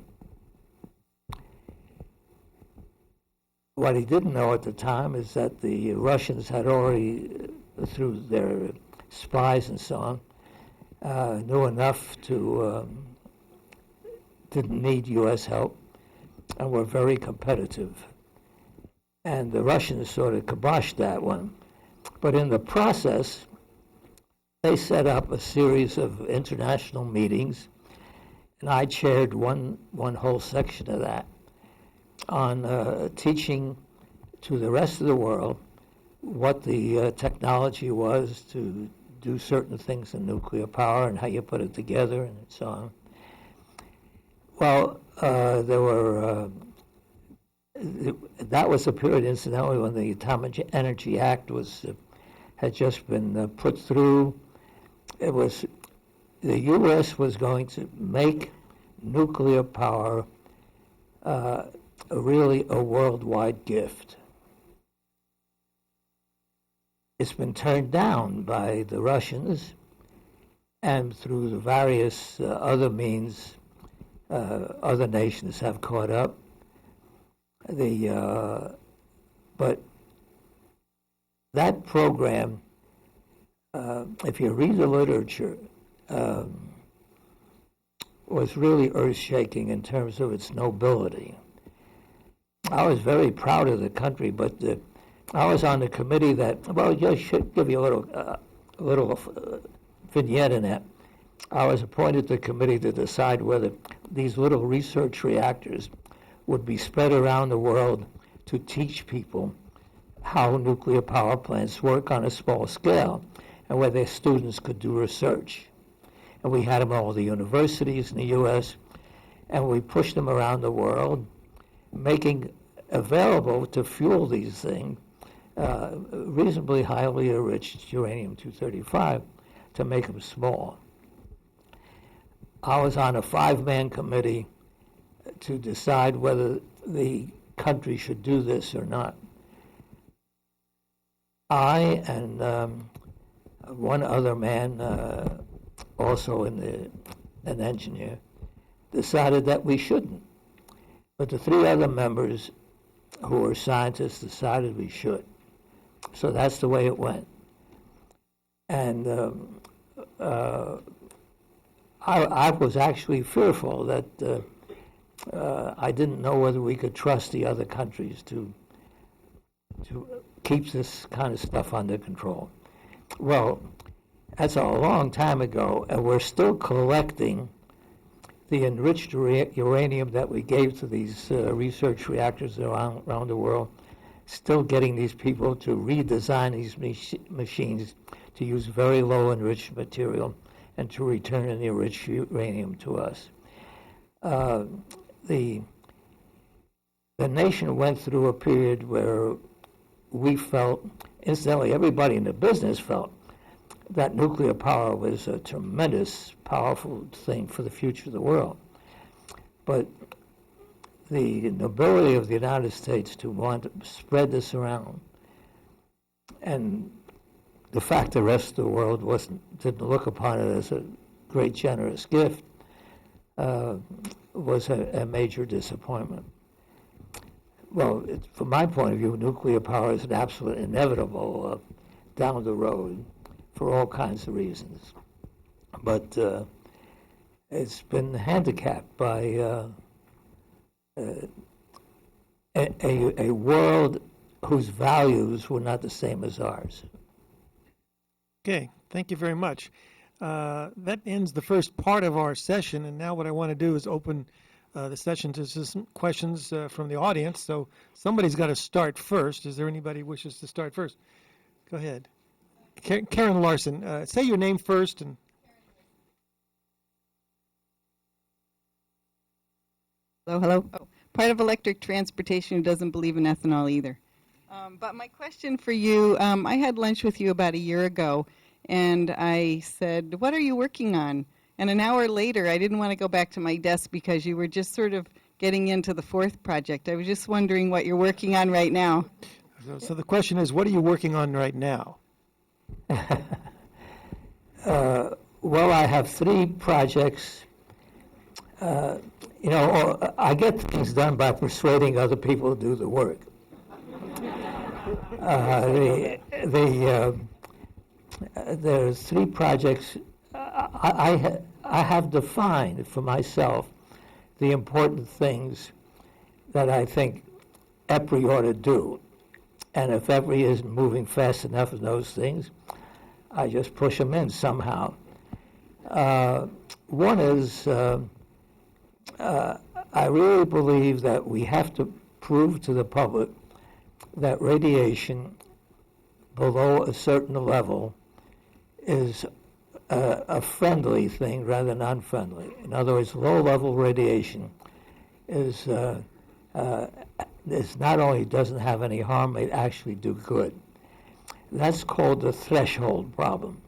Speaker 2: What he didn't know at the time is that the Russians had already, through their spies and so on, knew enough to, didn't need U.S. help, and were very competitive. And the Russians sort of kiboshed that one. But in the process, they set up a series of international meetings, and I chaired one whole section of that, on teaching to the rest of the world what the technology was to do certain things in nuclear power and how you put it together and so on. Well, there were, that was a period, incidentally, when the Atomic Energy Act had just been put through. It was the U.S. was going to make nuclear power really a worldwide gift. It's been turned down by the Russians, and through the various other means, other nations have caught up. But that program, if you read the literature, was really earth-shaking in terms of its nobility. I was very proud of the country, but I was on the committee that, well, just should give you a little vignette in that. I was appointed to the committee to decide whether these little research reactors would be spread around the world to teach people how nuclear power plants work on a small scale and where their students could do research. And we had them at all the universities in the U.S., and we pushed them around the world, making available to fuel these things reasonably highly enriched uranium-235 to make them small. I was on a 5-man committee to decide whether the country should do this or not. I and one other man, also an engineer, decided that we shouldn't. But the 3 other members who were scientists decided we should. So that's the way it went. And I was actually fearful that I didn't know whether we could trust the other countries to keep this kind of stuff under control. Well, that's a long time ago, and we're still collecting the enriched uranium that we gave to these research reactors around the world, still getting these people to redesign these machines to use very low enriched material and to return the enriched uranium to us. The nation went through a period where we felt, incidentally, everybody in the business felt, that nuclear power was a tremendous, powerful thing for the future of the world. But the nobility of the United States to want to spread this around, and the fact the rest of the world didn't look upon it as a great generous gift, was a major disappointment. Well, from my point of view, nuclear power is an absolute inevitable down the road for all kinds of reasons. But it's been handicapped by a world whose values were not the same as ours.
Speaker 3: Okay, thank you very much. That ends the first part of our session, and now what I want to do is open the session to some questions from the audience. So somebody's got to start first. Is there anybody who wishes to start first? Go ahead. Karen Larson, say your name first. And
Speaker 4: Hello. Oh, part of electric transportation who doesn't believe in ethanol either. But my question for you, I had lunch with you about a year ago, and I said, what are you working on? And an hour later, I didn't want to go back to my desk because you were just sort of getting into the 4th project. I was just wondering what you're working on right now.
Speaker 3: so the question is, what are you working on right now?
Speaker 2: Well, I have 3 projects. I get things done by persuading other people to do the work. There's 3 projects. I have defined for myself the important things that I think EPRI ought to do. And if EPRI isn't moving fast enough in those things, I just push them in somehow. One is, I really believe that we have to prove to the public that radiation below a certain level is a friendly thing rather than unfriendly. In other words, low-level radiation is not only doesn't have any harm, it actually do good. That's called the threshold problem.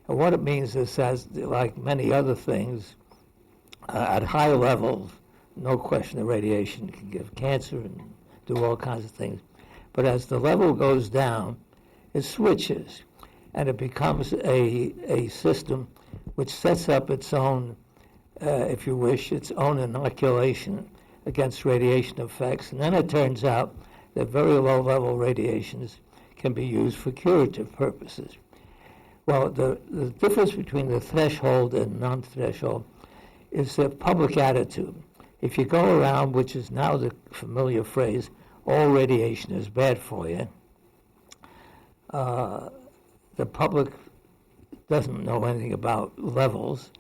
Speaker 2: And what it means is that, like many other things, at high levels, no question the radiation can give cancer and do all kinds of things. But as the level goes down, it switches, and it becomes a system which sets up its own, if you wish, its own inoculation against radiation effects. And then it turns out that very low-level radiations can be used for curative purposes. Well, the difference between the threshold and non-threshold is the public attitude. If you go around, which is now the familiar phrase, all radiation is bad for you, the public doesn't know anything about levels,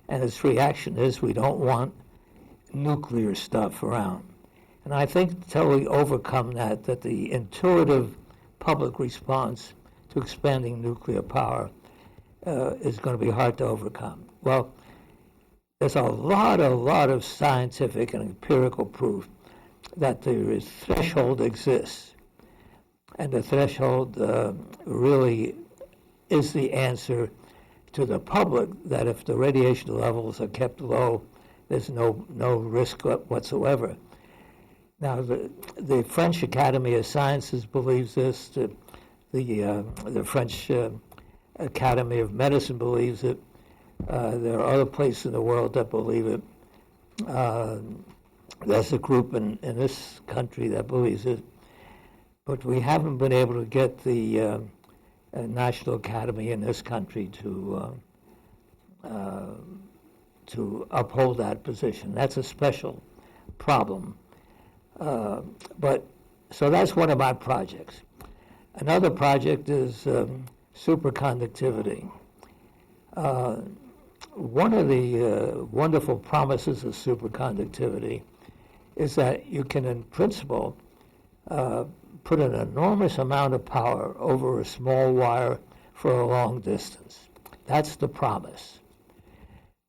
Speaker 2: and its reaction is we don't want nuclear stuff around. And I think until we overcome that the intuitive public response to expanding nuclear power is going to be hard to overcome. Well, there's a lot of scientific and empirical proof that the threshold exists. And the threshold really is the answer to the public that if the radiation levels are kept low, there's no risk whatsoever. Now, the French Academy of Sciences believes this. The French Academy of Medicine believes it. There are other places in the world that believe it. There's a group in this country that believes it. But we haven't been able to get the National Academy in this country to uphold that position. That's a special problem. So that's one of my projects. Another project is superconductivity. One of the wonderful promises of superconductivity is that you can, in principle, put an enormous amount of power over a small wire for a long distance. That's the promise.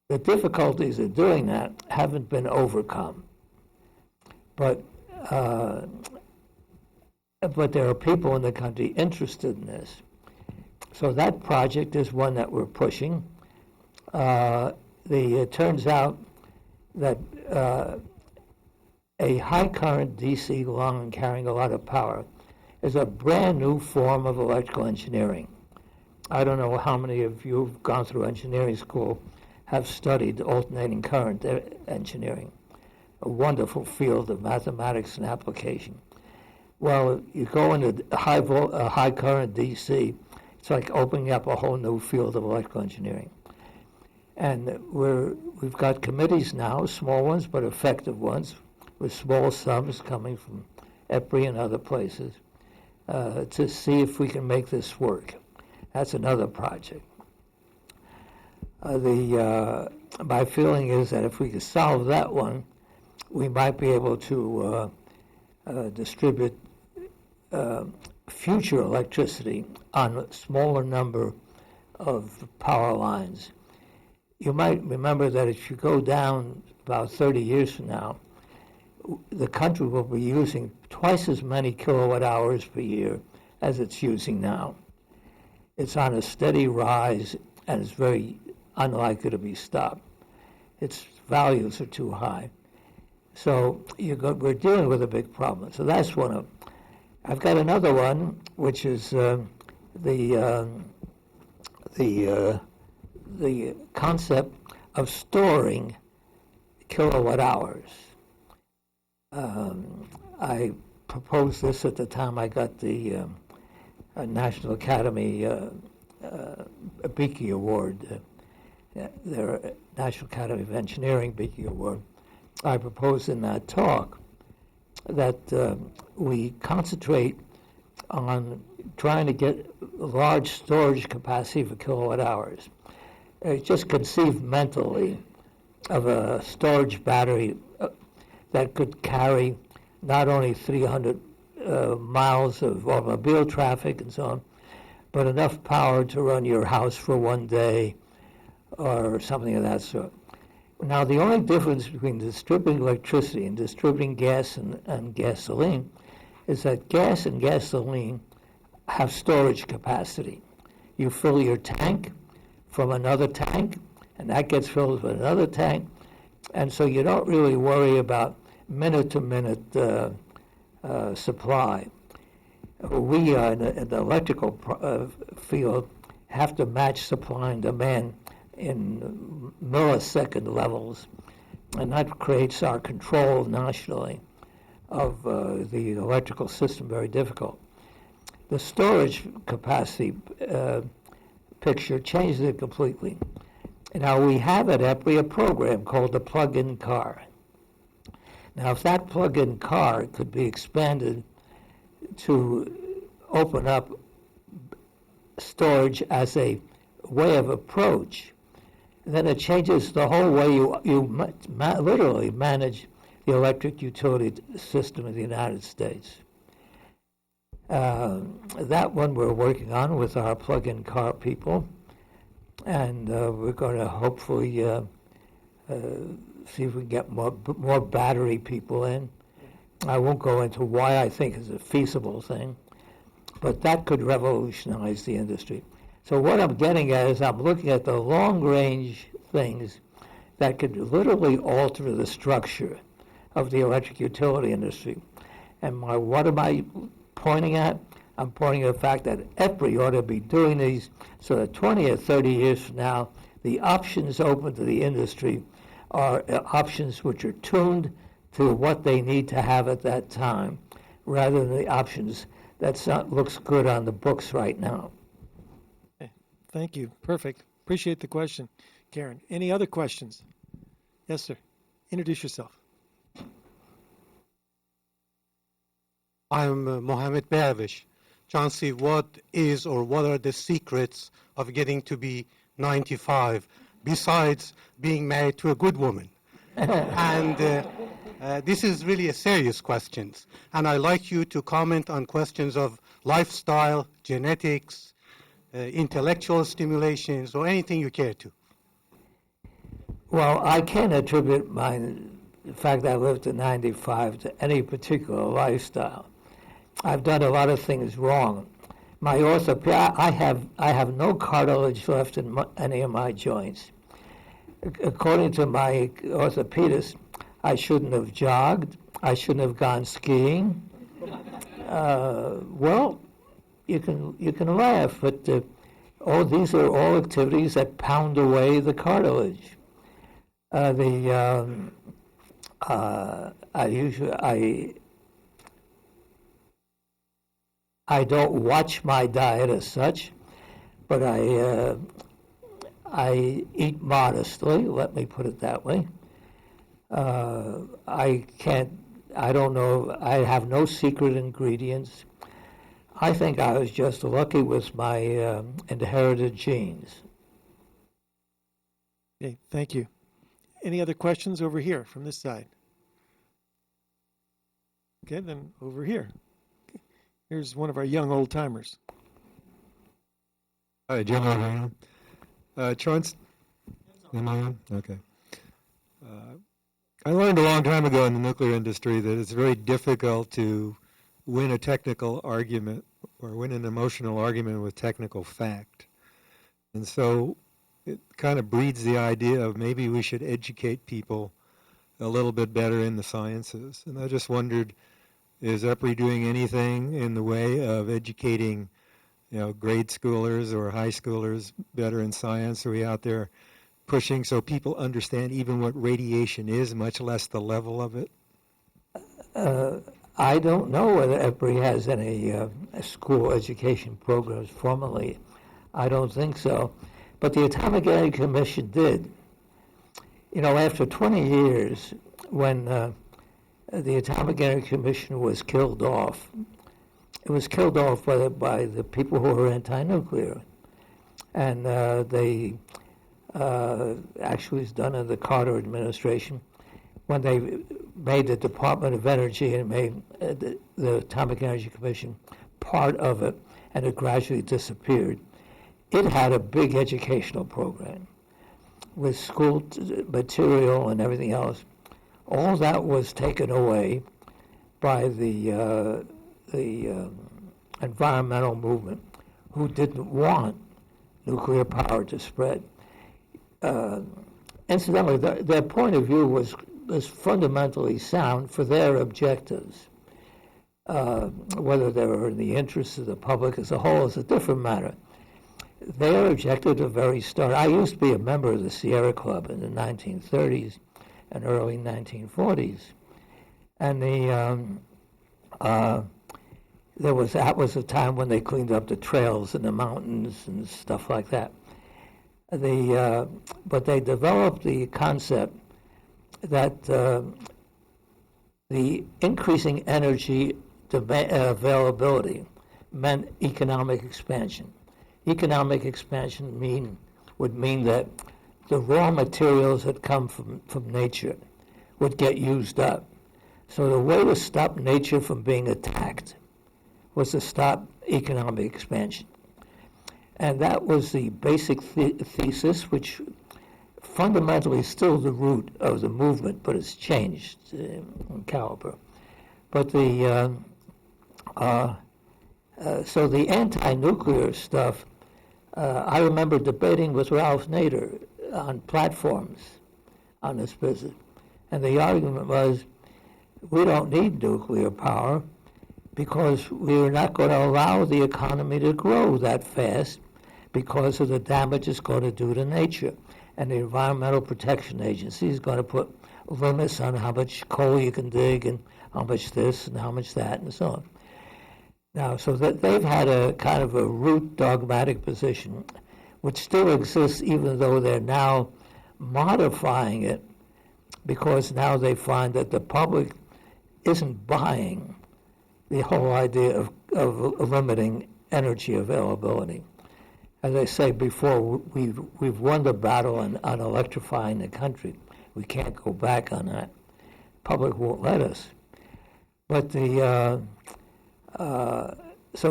Speaker 2: The difficulties of doing that haven't been overcome. But there are people in the country interested in this. So that project is one that we're pushing. It turns out that a high current DC line carrying a lot of power is a brand new form of electrical engineering. I don't know how many of you who've gone through engineering school have studied alternating current engineering, a wonderful field of mathematics and application. Well, you go into high current DC, it's like opening up a whole new field of electrical engineering. And we've got committees now, small ones but effective ones, with small sums coming from EPRI and other places, to see if we can make this work. That's another project. My feeling is that if we could solve that one, we might be able to distribute future electricity on a smaller number of power lines. You might remember that if you go down about 30 years from now, the country will be using twice as many kilowatt hours per year as it's using now. It's on a steady rise, and it's very unlikely to be stopped. Its values are too high. So we're dealing with a big problem. So that's one of them. I've got another one, which is the concept of storing kilowatt hours. I proposed this at the time I got the National Academy Beakey Award, their National Academy of Engineering Beakey Award. I proposed in that talk that we concentrate on trying to get large storage capacity for kilowatt hours. Just conceive mentally of a storage battery that could carry not only 300 miles of automobile traffic and so on, but enough power to run your house for one day or something of that sort. Now, the only difference between distributing electricity and distributing gas and gasoline is that gas and gasoline have storage capacity. You fill your tank, from another tank, and that gets filled with another tank. And so you don't really worry about minute-to-minute supply. We, in the electrical field, have to match supply and demand in millisecond levels, and that creates our control nationally of the electrical system very difficult. The storage capacity picture changes it completely. Now, we have at EPRI a program called the plug-in car. Now, if that plug-in car could be expanded to open up storage as a way of approach, then it changes the whole way you literally manage the electric utility system in the United States. That one we're working on with our plug-in car people, and we're going to hopefully see if we can get more battery people in. I won't go into why I think it's a feasible thing, but that could revolutionize the industry. So what I'm getting at is I'm looking at the long-range things that could literally alter the structure of the electric utility industry. And what am I pointing at? I'm pointing at the fact that EPRI ought to be doing these so that 20 or 30 years from now, the options open to the industry are options which are tuned to what they need to have at that time, rather than the options that looks good on the books right now.
Speaker 3: Okay. Thank you. Perfect. Appreciate the question, Karen. Any other questions? Yes, sir. Introduce yourself.
Speaker 5: I'm Mohammed Bervish. Chauncey, what are the secrets of getting to be 95 besides being married to a good woman? And this is really a serious question. And I'd like you to comment on questions of lifestyle, genetics, intellectual stimulations, or anything you care to.
Speaker 2: Well, I can't attribute the fact that I lived to 95 to any particular lifestyle. I've done a lot of things wrong. My orthopedic, I have no cartilage left in any of my joints. According to my orthopedist, I shouldn't have jogged. I shouldn't have gone skiing. Well, you can laugh, but these are all activities that pound away the cartilage. I don't watch my diet as such, but I eat modestly, let me put it that way. I don't know, I have no secret ingredients. I think I was just lucky with my inherited genes.
Speaker 3: Okay, thank you. Any other questions over here from this side? Okay, then over here. Here's one of our young old timers.
Speaker 6: Hi, Jim O'Brien. Chauncey, am I on? Okay. I learned a long time ago in the nuclear industry that it's very difficult to win a technical argument or win an emotional argument with technical fact. And so it kind of breeds the idea of maybe we should educate people a little bit better in the sciences. And I just wondered, is EPRI doing anything in the way of educating, grade schoolers or high schoolers better in science? Are we out there pushing so people understand even what radiation is, much less the level of it?
Speaker 2: I don't know whether EPRI has any school education programs formally. I don't think so. But the Atomic Energy Commission did. After 20 years, when the Atomic Energy Commission was killed off, it was killed off by the people who were anti-nuclear. And they actually was done in the Carter administration when they made the Department of Energy and made the Atomic Energy Commission part of it, and it gradually disappeared. It had a big educational program with school material and everything else. All that was taken away by the environmental movement, who didn't want nuclear power to spread. Incidentally, their point of view was fundamentally sound for their objectives. Whether they were in the interests of the public as a whole is a different matter. Their objective at the very start, I used to be a member of the Sierra Club in the 1930s and early 1940s. And that was a time when they cleaned up the trails in the mountains and stuff like that. But they developed the concept that the increasing energy availability meant economic expansion. Economic expansion would mean that the raw materials that come from nature would get used up. So the way to stop nature from being attacked was to stop economic expansion. And that was the basic thesis, which fundamentally is still the root of the movement, but it's changed in caliber. But so the anti-nuclear stuff, I remember debating with Ralph Nader on platforms on this business. And the argument was, we don't need nuclear power because we're not going to allow the economy to grow that fast because of the damage it's going to do to nature. And the Environmental Protection Agency is going to put limits on how much coal you can dig and how much this and how much that and so on. Now, so that they've had a kind of a root dogmatic position, which still exists even though they're now modifying it, because now they find that the public isn't buying the whole idea of limiting energy availability. As I say before, we've won the battle on electrifying the country. We can't go back on that. Public won't let us. But so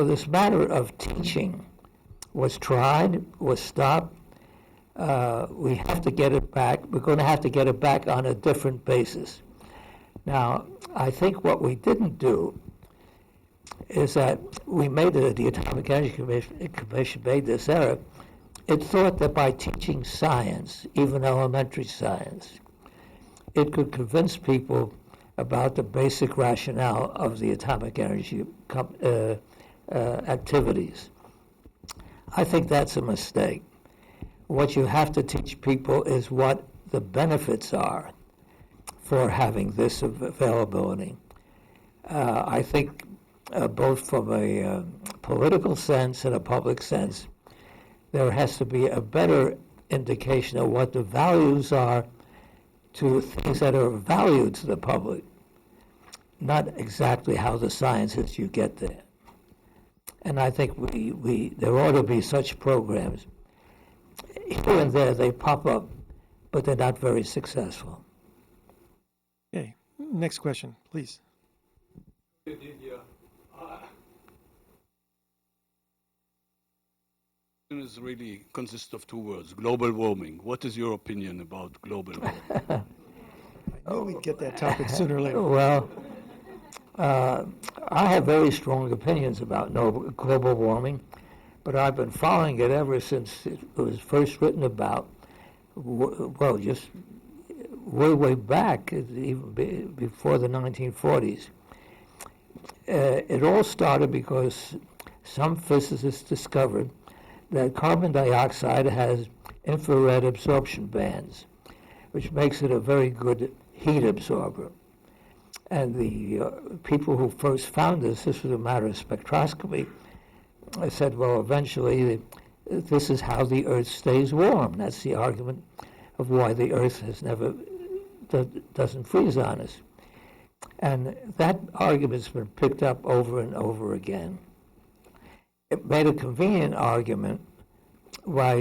Speaker 2: this matter of teaching was tried, was stopped. We have to get it back. We're going to have to get it back on a different basis. Now, I think what we didn't do is that we made the Atomic Energy Commission made this error. It thought that by teaching science, even elementary science, it could convince people about the basic rationale of the atomic energy activities. I think that's a mistake. What you have to teach people is what the benefits are for having this availability. I think both from a political sense and a public sense, there has to be a better indication of what the values are to things that are of value to the public, not exactly how the science is you get there. And I think there ought to be such programs. Here and there they pop up, but they're not very successful.
Speaker 3: Okay, next question, please.
Speaker 7: Is really consists of two words: global warming. What is your opinion about global warming?
Speaker 3: I knew we'd get that topic sooner or later.
Speaker 2: Well, I have very strong opinions about global warming, but I've been following it ever since it was first written about, well, just way back, even before the 1940s. It all started because some physicists discovered that carbon dioxide has infrared absorption bands, which makes it a very good heat absorber. And the people who first found this was a matter of spectroscopy. I said, well, eventually, this is how the Earth stays warm. That's the argument of why the Earth doesn't freeze on us. And that argument's been picked up over and over again. It made a convenient argument by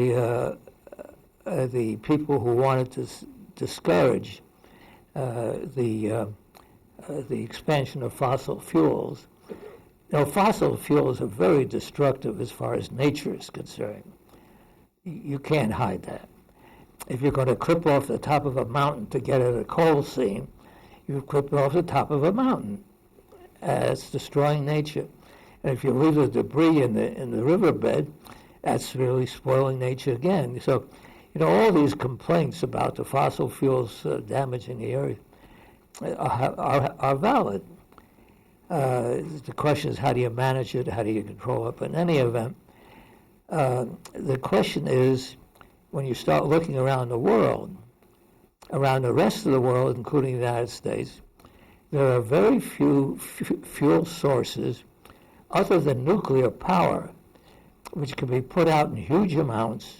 Speaker 2: the people who wanted to discourage the expansion of fossil fuels. Now, fossil fuels are very destructive as far as nature is concerned. You can't hide that. If you're going to clip off the top of a mountain to get at a coal seam, you've clipped off the top of a mountain. It's destroying nature. And if you leave the debris in the riverbed, that's really spoiling nature again. So, all these complaints about the fossil fuels damaging the earth are valid. The question is, how do you manage it? How do you control it? But in any event, the question is, when you start looking around the world, around the rest of the world, including the United States, there are very few fuel sources other than nuclear power, which can be put out in huge amounts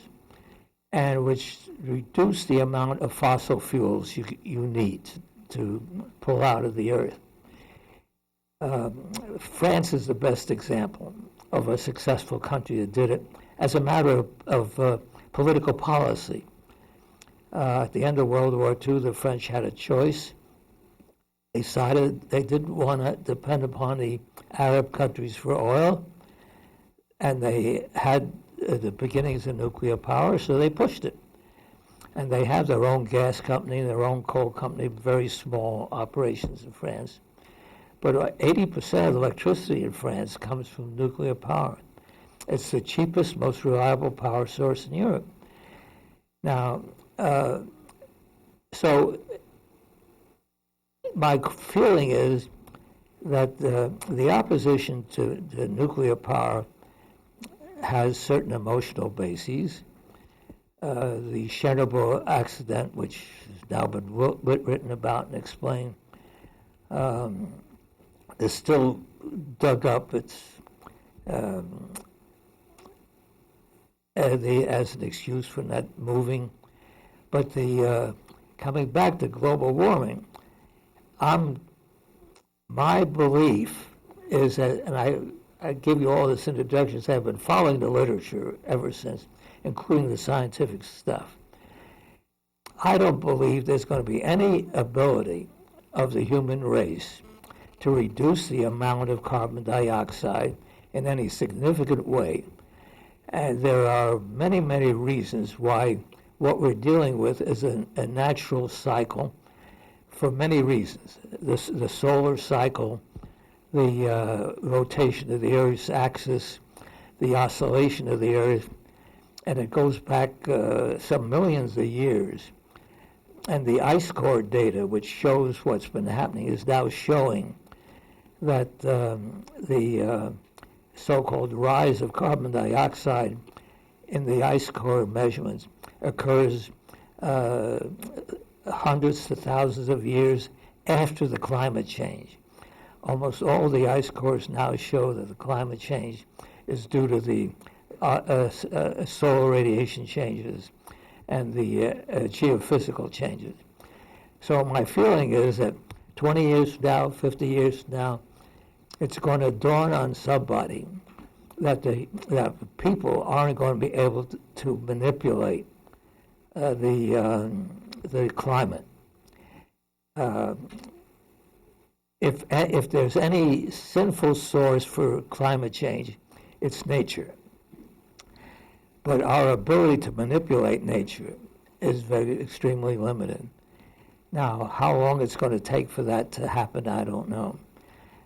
Speaker 2: and which reduce the amount of fossil fuels you need to pull out of the earth. France is the best example of a successful country that did it as a matter of political policy. At the end of World War II, the French had a choice. They decided they didn't want to depend upon the Arab countries for oil, and they had the beginnings of nuclear power, so they pushed it. And they have their own gas company, their own coal company, very small operations in France. But 80% of the electricity in France comes from nuclear power. It's the cheapest, most reliable power source in Europe. Now, so my feeling is that the opposition to nuclear power has certain emotional bases. The Chernobyl accident, which has now been written about and explained, is still dug up. It's as an excuse for not moving. But coming back to global warming, my belief is that, and I give you all this introduction, I've been following the literature ever since, including the scientific stuff. I don't believe there's going to be any ability of the human race to reduce the amount of carbon dioxide in any significant way. And there are many, many reasons why what we're dealing with is a natural cycle for many reasons. The solar cycle, the rotation of the Earth's axis, the oscillation of the Earth, and it goes back some millions of years. And the ice core data, which shows what's been happening, is now showing that the so-called rise of carbon dioxide in the ice core measurements occurs hundreds to thousands of years after the climate change. Almost all the ice cores now show that the climate change is due to the solar radiation changes and the geophysical changes. So my feeling is that 20 years from now, 50 years from now, it's going to dawn on somebody that that people aren't going to be able to manipulate the climate. If there's any sinful source for climate change, it's nature. But our ability to manipulate nature is extremely limited. Now, how long it's going to take for that to happen, I don't know.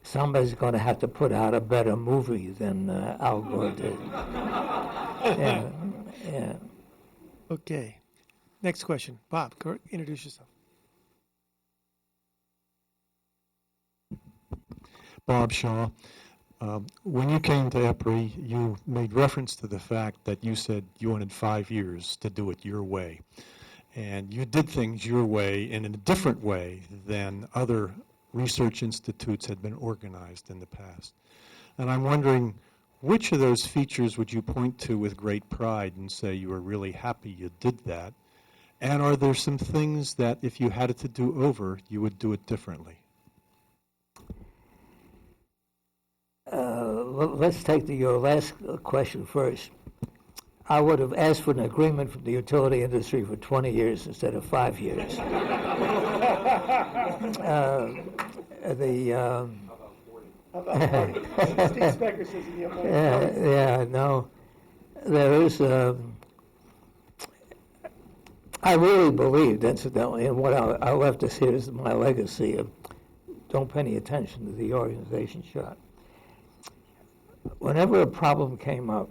Speaker 2: Somebody's going to have to put out a better movie than Al Gore did. Yeah.
Speaker 3: Okay. Next question. Bob, introduce yourself.
Speaker 6: Bob Shaw. When you came to EPRI, you made reference to the fact that you said you wanted 5 years to do it your way. And you did things your way in a different way than other research institutes had been organized in the past. And I'm wondering, which of those features would you point to with great pride and say you were really happy you did that? And are there some things that if you had it to do over, you would do it differently?
Speaker 2: Let's take your last question first. I would have asked for an agreement from the utility industry for 20 years instead of 5 years. No. There is, I really believed, incidentally, and what I left us here is my legacy of don't pay any attention to the organization chart. Whenever a problem came up,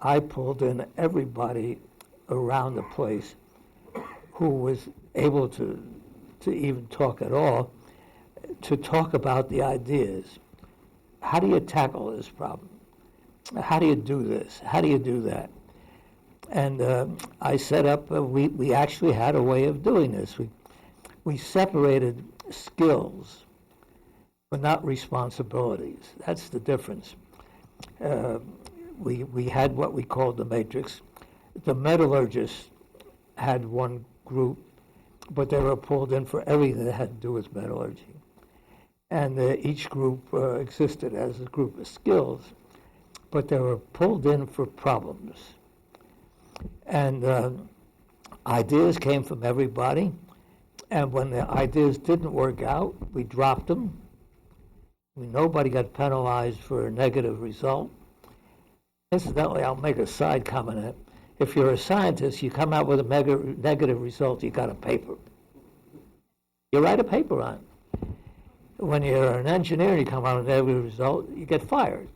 Speaker 2: I pulled in everybody around the place who was able to even talk at all, to talk about the ideas. How do you tackle this problem? How do you do this? How do you do that? And I set up, we actually had a way of doing this. We separated skills, but not responsibilities. That's the difference. We had what we called the matrix. The metallurgists had one group, but they were pulled in for everything that had to do with metallurgy. And each group existed as a group of skills, but they were pulled in for problems. And ideas came from everybody, and when the ideas didn't work out, we dropped them. Nobody got penalized for a negative result. Incidentally, I'll make a side comment. If you're a scientist, you come out with a negative result, you got a paper. You write a paper on it. When you're an engineer and you come out with a negative result, you get fired.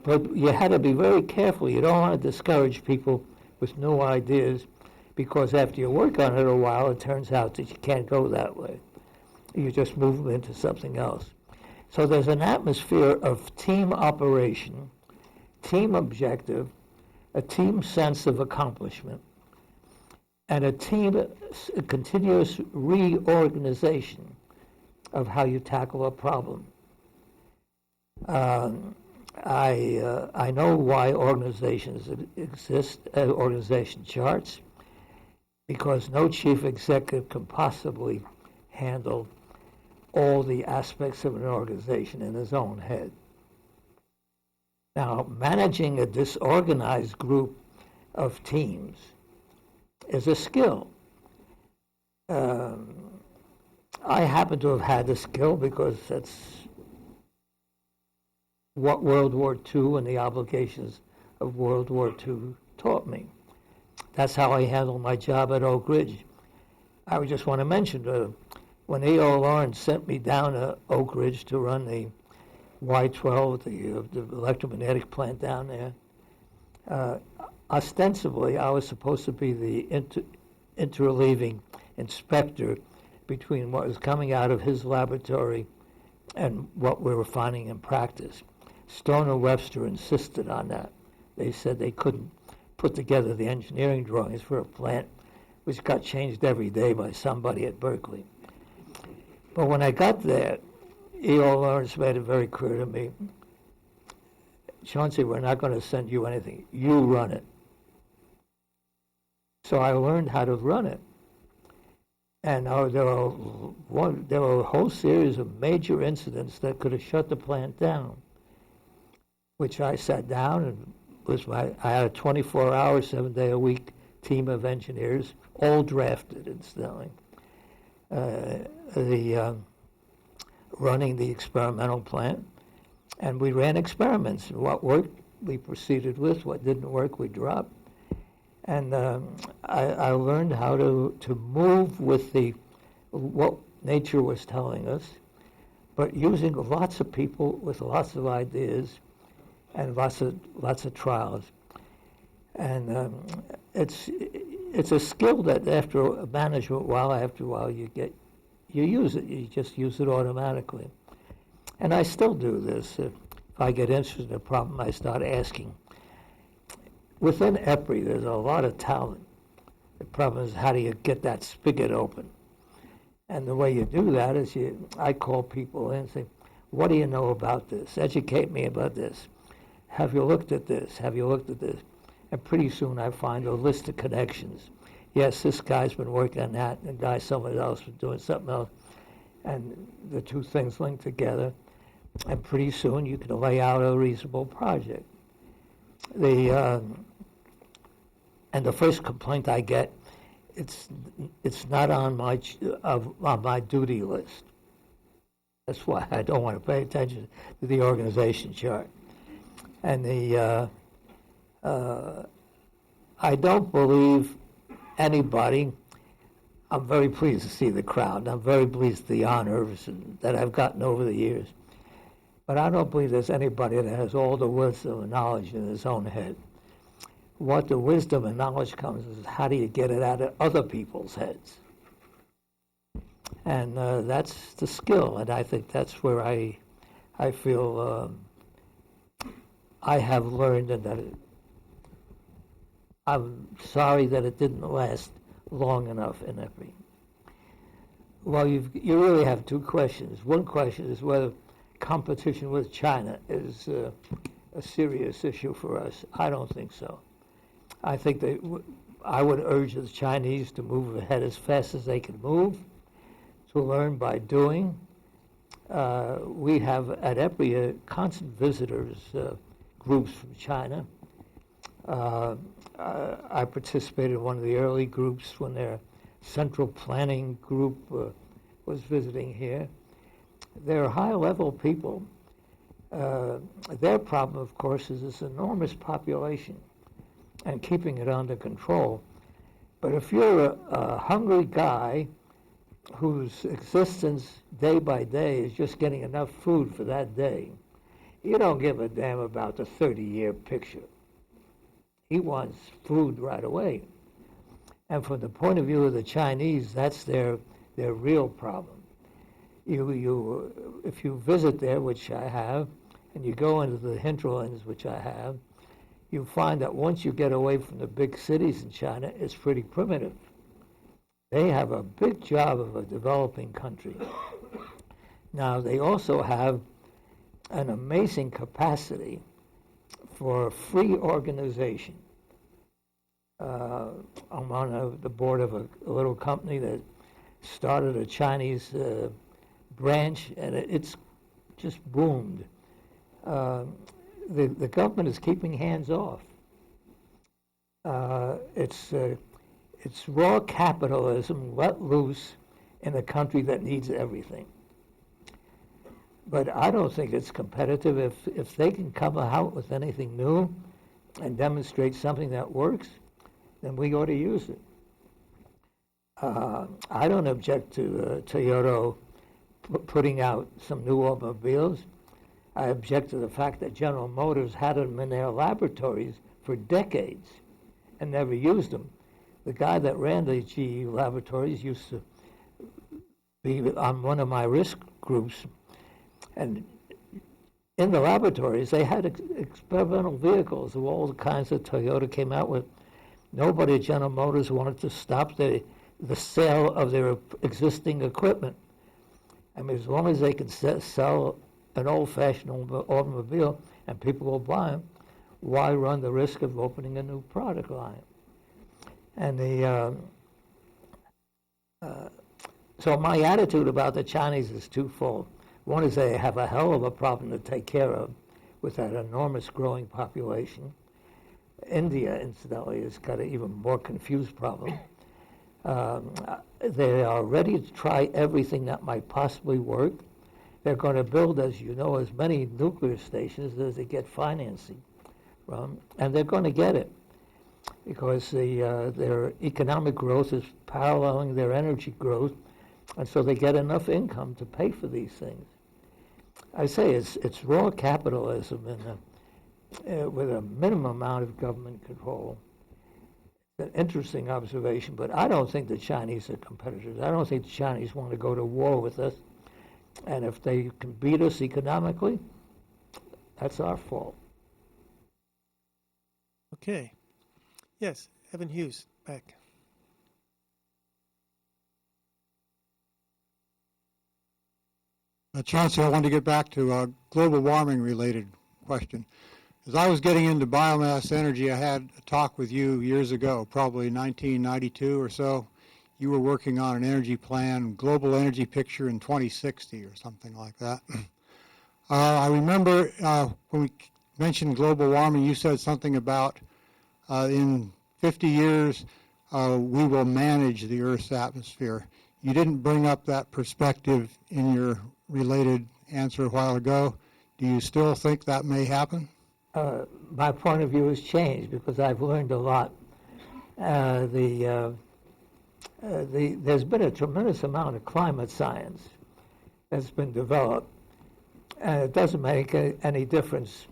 Speaker 2: But you had to be very careful. You don't want to discourage people with new ideas, because after you work on it a while, it turns out that you can't go that way. You just move them into something else. So there's an atmosphere of team operation, team objective, a team sense of accomplishment, and a continuous reorganization of how you tackle a problem. I know why organizations exist, organization charts, because no chief executive can possibly handle all the aspects of an organization in his own head. Now, managing a disorganized group of teams is a skill. I happen to have had the skill because that's what World War II and the obligations of World War II taught me. That's how I handled my job at Oak Ridge. I would just want to mention, when E.O. Lawrence sent me down to Oak Ridge to run the Y-12, the electromagnetic plant down there, ostensibly I was supposed to be the interleaving inspector between what was coming out of his laboratory and what we were finding in practice. Stone and Webster insisted on that. They said they couldn't put together the engineering drawings for a plant which got changed every day by somebody at Berkeley. But when I got there, E.O. Lawrence made it very clear to me, Chauncey, we're not going to send you anything. You run it. So I learned how to run it. And there were a whole series of major incidents that could have shut the plant down, which I sat down and I had a 24-hour, 7-day-a-week team of engineers, all drafted, incidentally, running the experimental plant. And we ran experiments. What worked, we proceeded with. What didn't work, we dropped. And I learned how to move with what nature was telling us, but using lots of people with lots of ideas and lots of trials. And it's a skill that after a management while, after a while you use it. You just use it automatically. And I still do this. If I get interested in a problem, I start asking. Within EPRI, there's a lot of talent. The problem is, how do you get that spigot open? And the way you do that is I call people in and say, what do you know about this? Educate me about this. Have you looked at this? Have you looked at this? And pretty soon I find a list of connections. Yes, this guy's been working on that, and the guy somebody else was doing something else. And the two things link together. And pretty soon you can lay out a reasonable project. And the first complaint I get, it's not on my duty list. That's why I don't want to pay attention to the organization chart. And I don't believe anybody. I'm very pleased to see the crowd. I'm very pleased with the honors that I've gotten over the years. But I don't believe there's anybody that has all the wisdom and knowledge in his own head. What the wisdom and knowledge comes is how do you get it out of other people's heads? And that's the skill, and I think that's where I feel I have learned, and that I'm sorry that it didn't last long enough in EPRI. Well, you really have two questions. One question is whether competition with China is a serious issue for us. I don't think so. I think I would urge the Chinese to move ahead as fast as they can move, to learn by doing. We have at EPRI constant visitors groups from China. I participated in one of the early groups when their central planning group was visiting here. They're high-level people. Their problem, of course, is this enormous population and keeping it under control. But if you're a hungry guy whose existence day by day is just getting enough food for that day, you don't give a damn about the 30-year picture. He wants food right away. And from the point of view of the Chinese, that's their real problem. If you visit there, which I have, and you go into the hinterlands, which I have, you find that once you get away from the big cities in China, it's pretty primitive. They have a big job of a developing country. Now, they also have an amazing capacity for free organization. I'm on the board of a little company that started a Chinese branch, and it's just boomed. The government is keeping hands off. It's raw capitalism let loose in a country that needs everything. But I don't think it's competitive. If they can come out with anything new and demonstrate something that works, then we ought to use it. I don't object to Toyota putting out some new automobiles. I object to the fact that General Motors had them in their laboratories for decades and never used them. The guy that ran the GE laboratories used to be on one of my risk groups, and in the laboratories they had experimental vehicles of all the kinds that Toyota came out with. Nobody at General Motors wanted to stop the sale of their existing equipment. I mean, as long as they could sell an old-fashioned automobile and people will buy them, why run the risk of opening a new product line? And so my attitude about the Chinese is twofold. One is they have a hell of a problem to take care of with that enormous growing population. India, incidentally, has got an even more confused problem. They are ready to try everything that might possibly work. They're going to build, as you know, as many nuclear stations as they get financing from, and they're going to get it because their economic growth is paralleling their energy growth, and so they get enough income to pay for these things. I say it's raw capitalism with a minimum amount of government control. It's an interesting observation, but I don't think the Chinese are competitors. I don't think the Chinese want to go to war with us, and if they can beat us economically, that's our fault.
Speaker 3: Okay. Yes, Evan Hughes, back.
Speaker 8: Chauncey, I wanted to get back to a global warming related question. As I was getting into biomass energy, I had a talk with you years ago, probably 1992 or so. You were working on an energy plan, global energy picture in 2060 or something like that. I remember when we mentioned global warming, you said something about in 50 years we will manage the Earth's atmosphere. You didn't bring up that perspective in your related answer a while ago. Do you still think that may happen?
Speaker 2: My point of view has changed because I've learned a lot. There's been a tremendous amount of climate science that's been developed, And it doesn't make any difference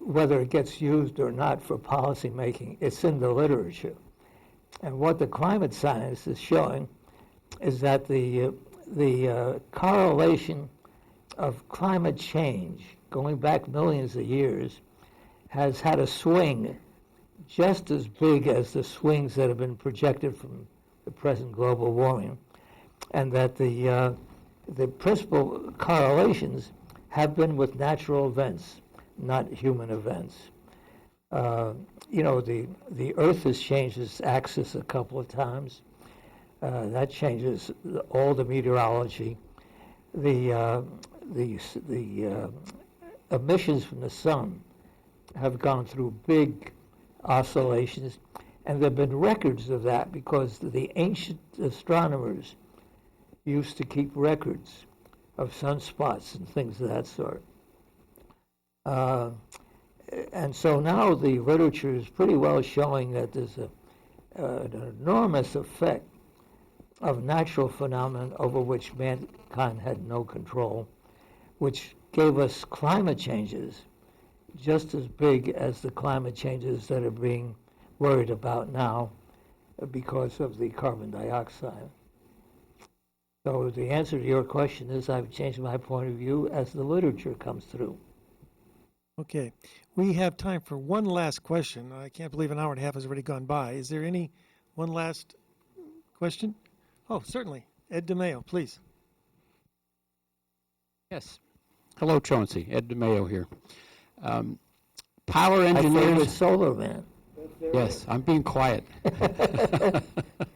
Speaker 2: whether it gets used or not for policy making. It's in the literature. And what the climate science is showing is that the correlation of climate change going back millions of years has had a swing just as big as the swings that have been projected from the present global warming, and that the principal correlations have been with natural events, not human events. You know, the Earth has changed its axis a couple of times. That changes all the meteorology. The emissions from the sun have gone through big oscillations, and there have been records of that because the ancient astronomers used to keep records of sunspots and things of that sort. And so now the literature is pretty well showing that there's an enormous effect of natural phenomena over which mankind had no control, which gave us climate changes just as big as the climate changes that are being worried about now because of the carbon dioxide. So the answer to your question is I've changed my point of view as the literature comes through.
Speaker 3: Okay. We have time for one last question. I can't believe an hour and a half has already gone by. Is there any one last question? Oh, certainly. Ed DeMeo, please.
Speaker 9: Yes. Hello, Chauncey. Ed DeMeo here. Power
Speaker 2: My favorite
Speaker 9: engineers.
Speaker 2: solar man.
Speaker 9: Yes, I'm being quiet.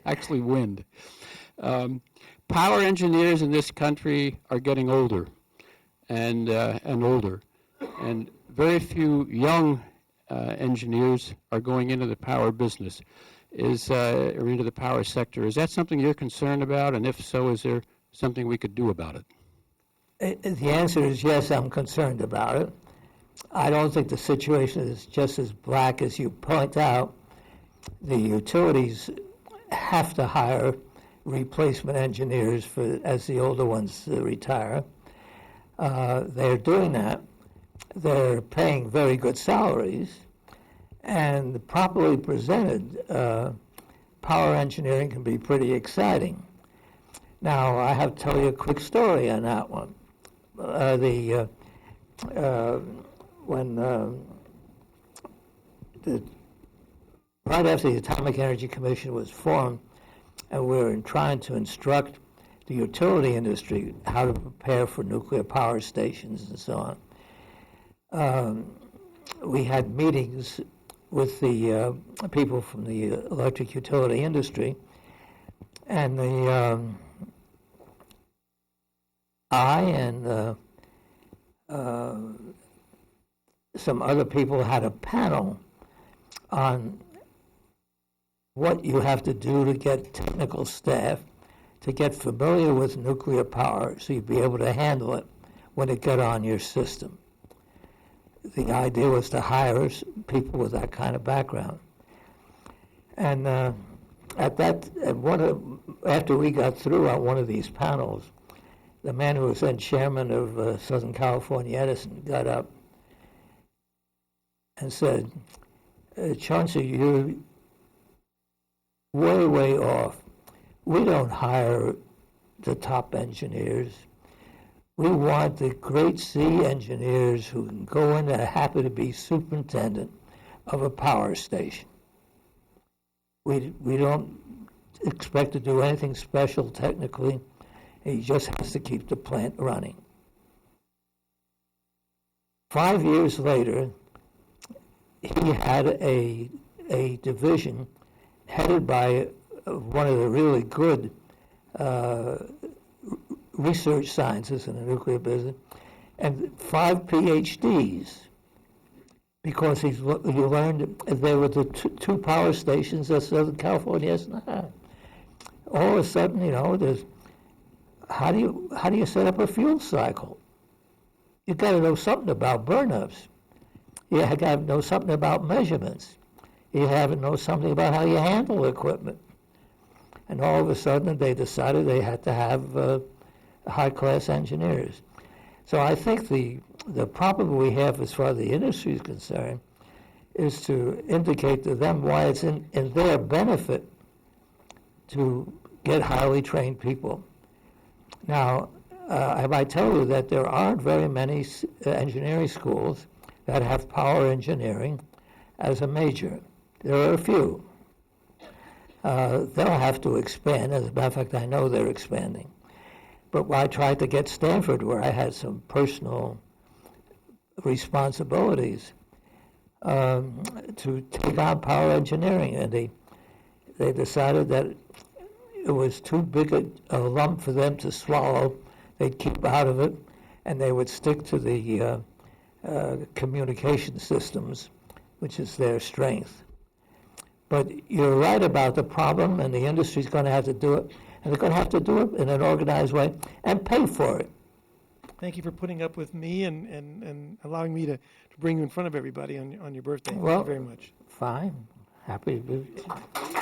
Speaker 9: Actually, wind. Power engineers in this country are getting older and older, and very few young engineers are going into the power business, or into the power sector. Is that something you're concerned about? And if so, is there something we could do about it?
Speaker 2: The answer is yes, I'm concerned about it. I don't think the situation is just as black as you point out. The utilities have to hire replacement engineers as the older ones retire. They're doing that. They're paying very good salaries, and properly presented, power engineering can be pretty exciting. Now, I have to tell you a quick story on that one. Right after the Atomic Energy Commission was formed, and we were trying to instruct the utility industry how to prepare for nuclear power stations and so on, we had meetings with the people from the electric utility industry, and I and some other people had a panel on what you have to do to get technical staff to get familiar with nuclear power so you'd be able to handle it when it got on your system. The idea was to hire people with that kind of background. And after we got through on one of these panels, the man who was then chairman of Southern California Edison got up and said, Chauncey, you're way, way off. We don't hire the top engineers. We want the great C engineers who can go in and are happy to be superintendent of a power station. We don't expect to do anything special technically. He just has to keep the plant running. 5 years later, he had a division headed by one of the really good research scientists in the nuclear business, and 5 PhDs, because he learned there were the two power stations that Southern California hasn't had. All of a sudden, there's how do you set up a fuel cycle? You've got to know something about burn-ups. You got to know something about measurements. You have to know something about how you handle equipment. And all of a sudden, they decided they had to have high-class engineers. So I think the problem we have as far as the industry is concerned is to indicate to them why it's in their benefit to get highly trained people. Now, I might tell you that there aren't very many engineering schools that have power engineering as a major. There are a few. They'll have to expand. As a matter of fact, I know they're expanding. But I tried to get Stanford, where I had some personal responsibilities, to take on power engineering, and they decided that it was too big a lump for them to swallow. They'd keep out of it, and they would stick to the communication systems, which is their strength. But you're right about the problem, and the industry's going to have to do it, and they're going to have to do it in an organized way and pay for it.
Speaker 3: Thank you for putting up with me and allowing me to bring you in front of everybody on your birthday.
Speaker 2: Well,
Speaker 3: Thank you very much.
Speaker 2: Fine. Happy to be.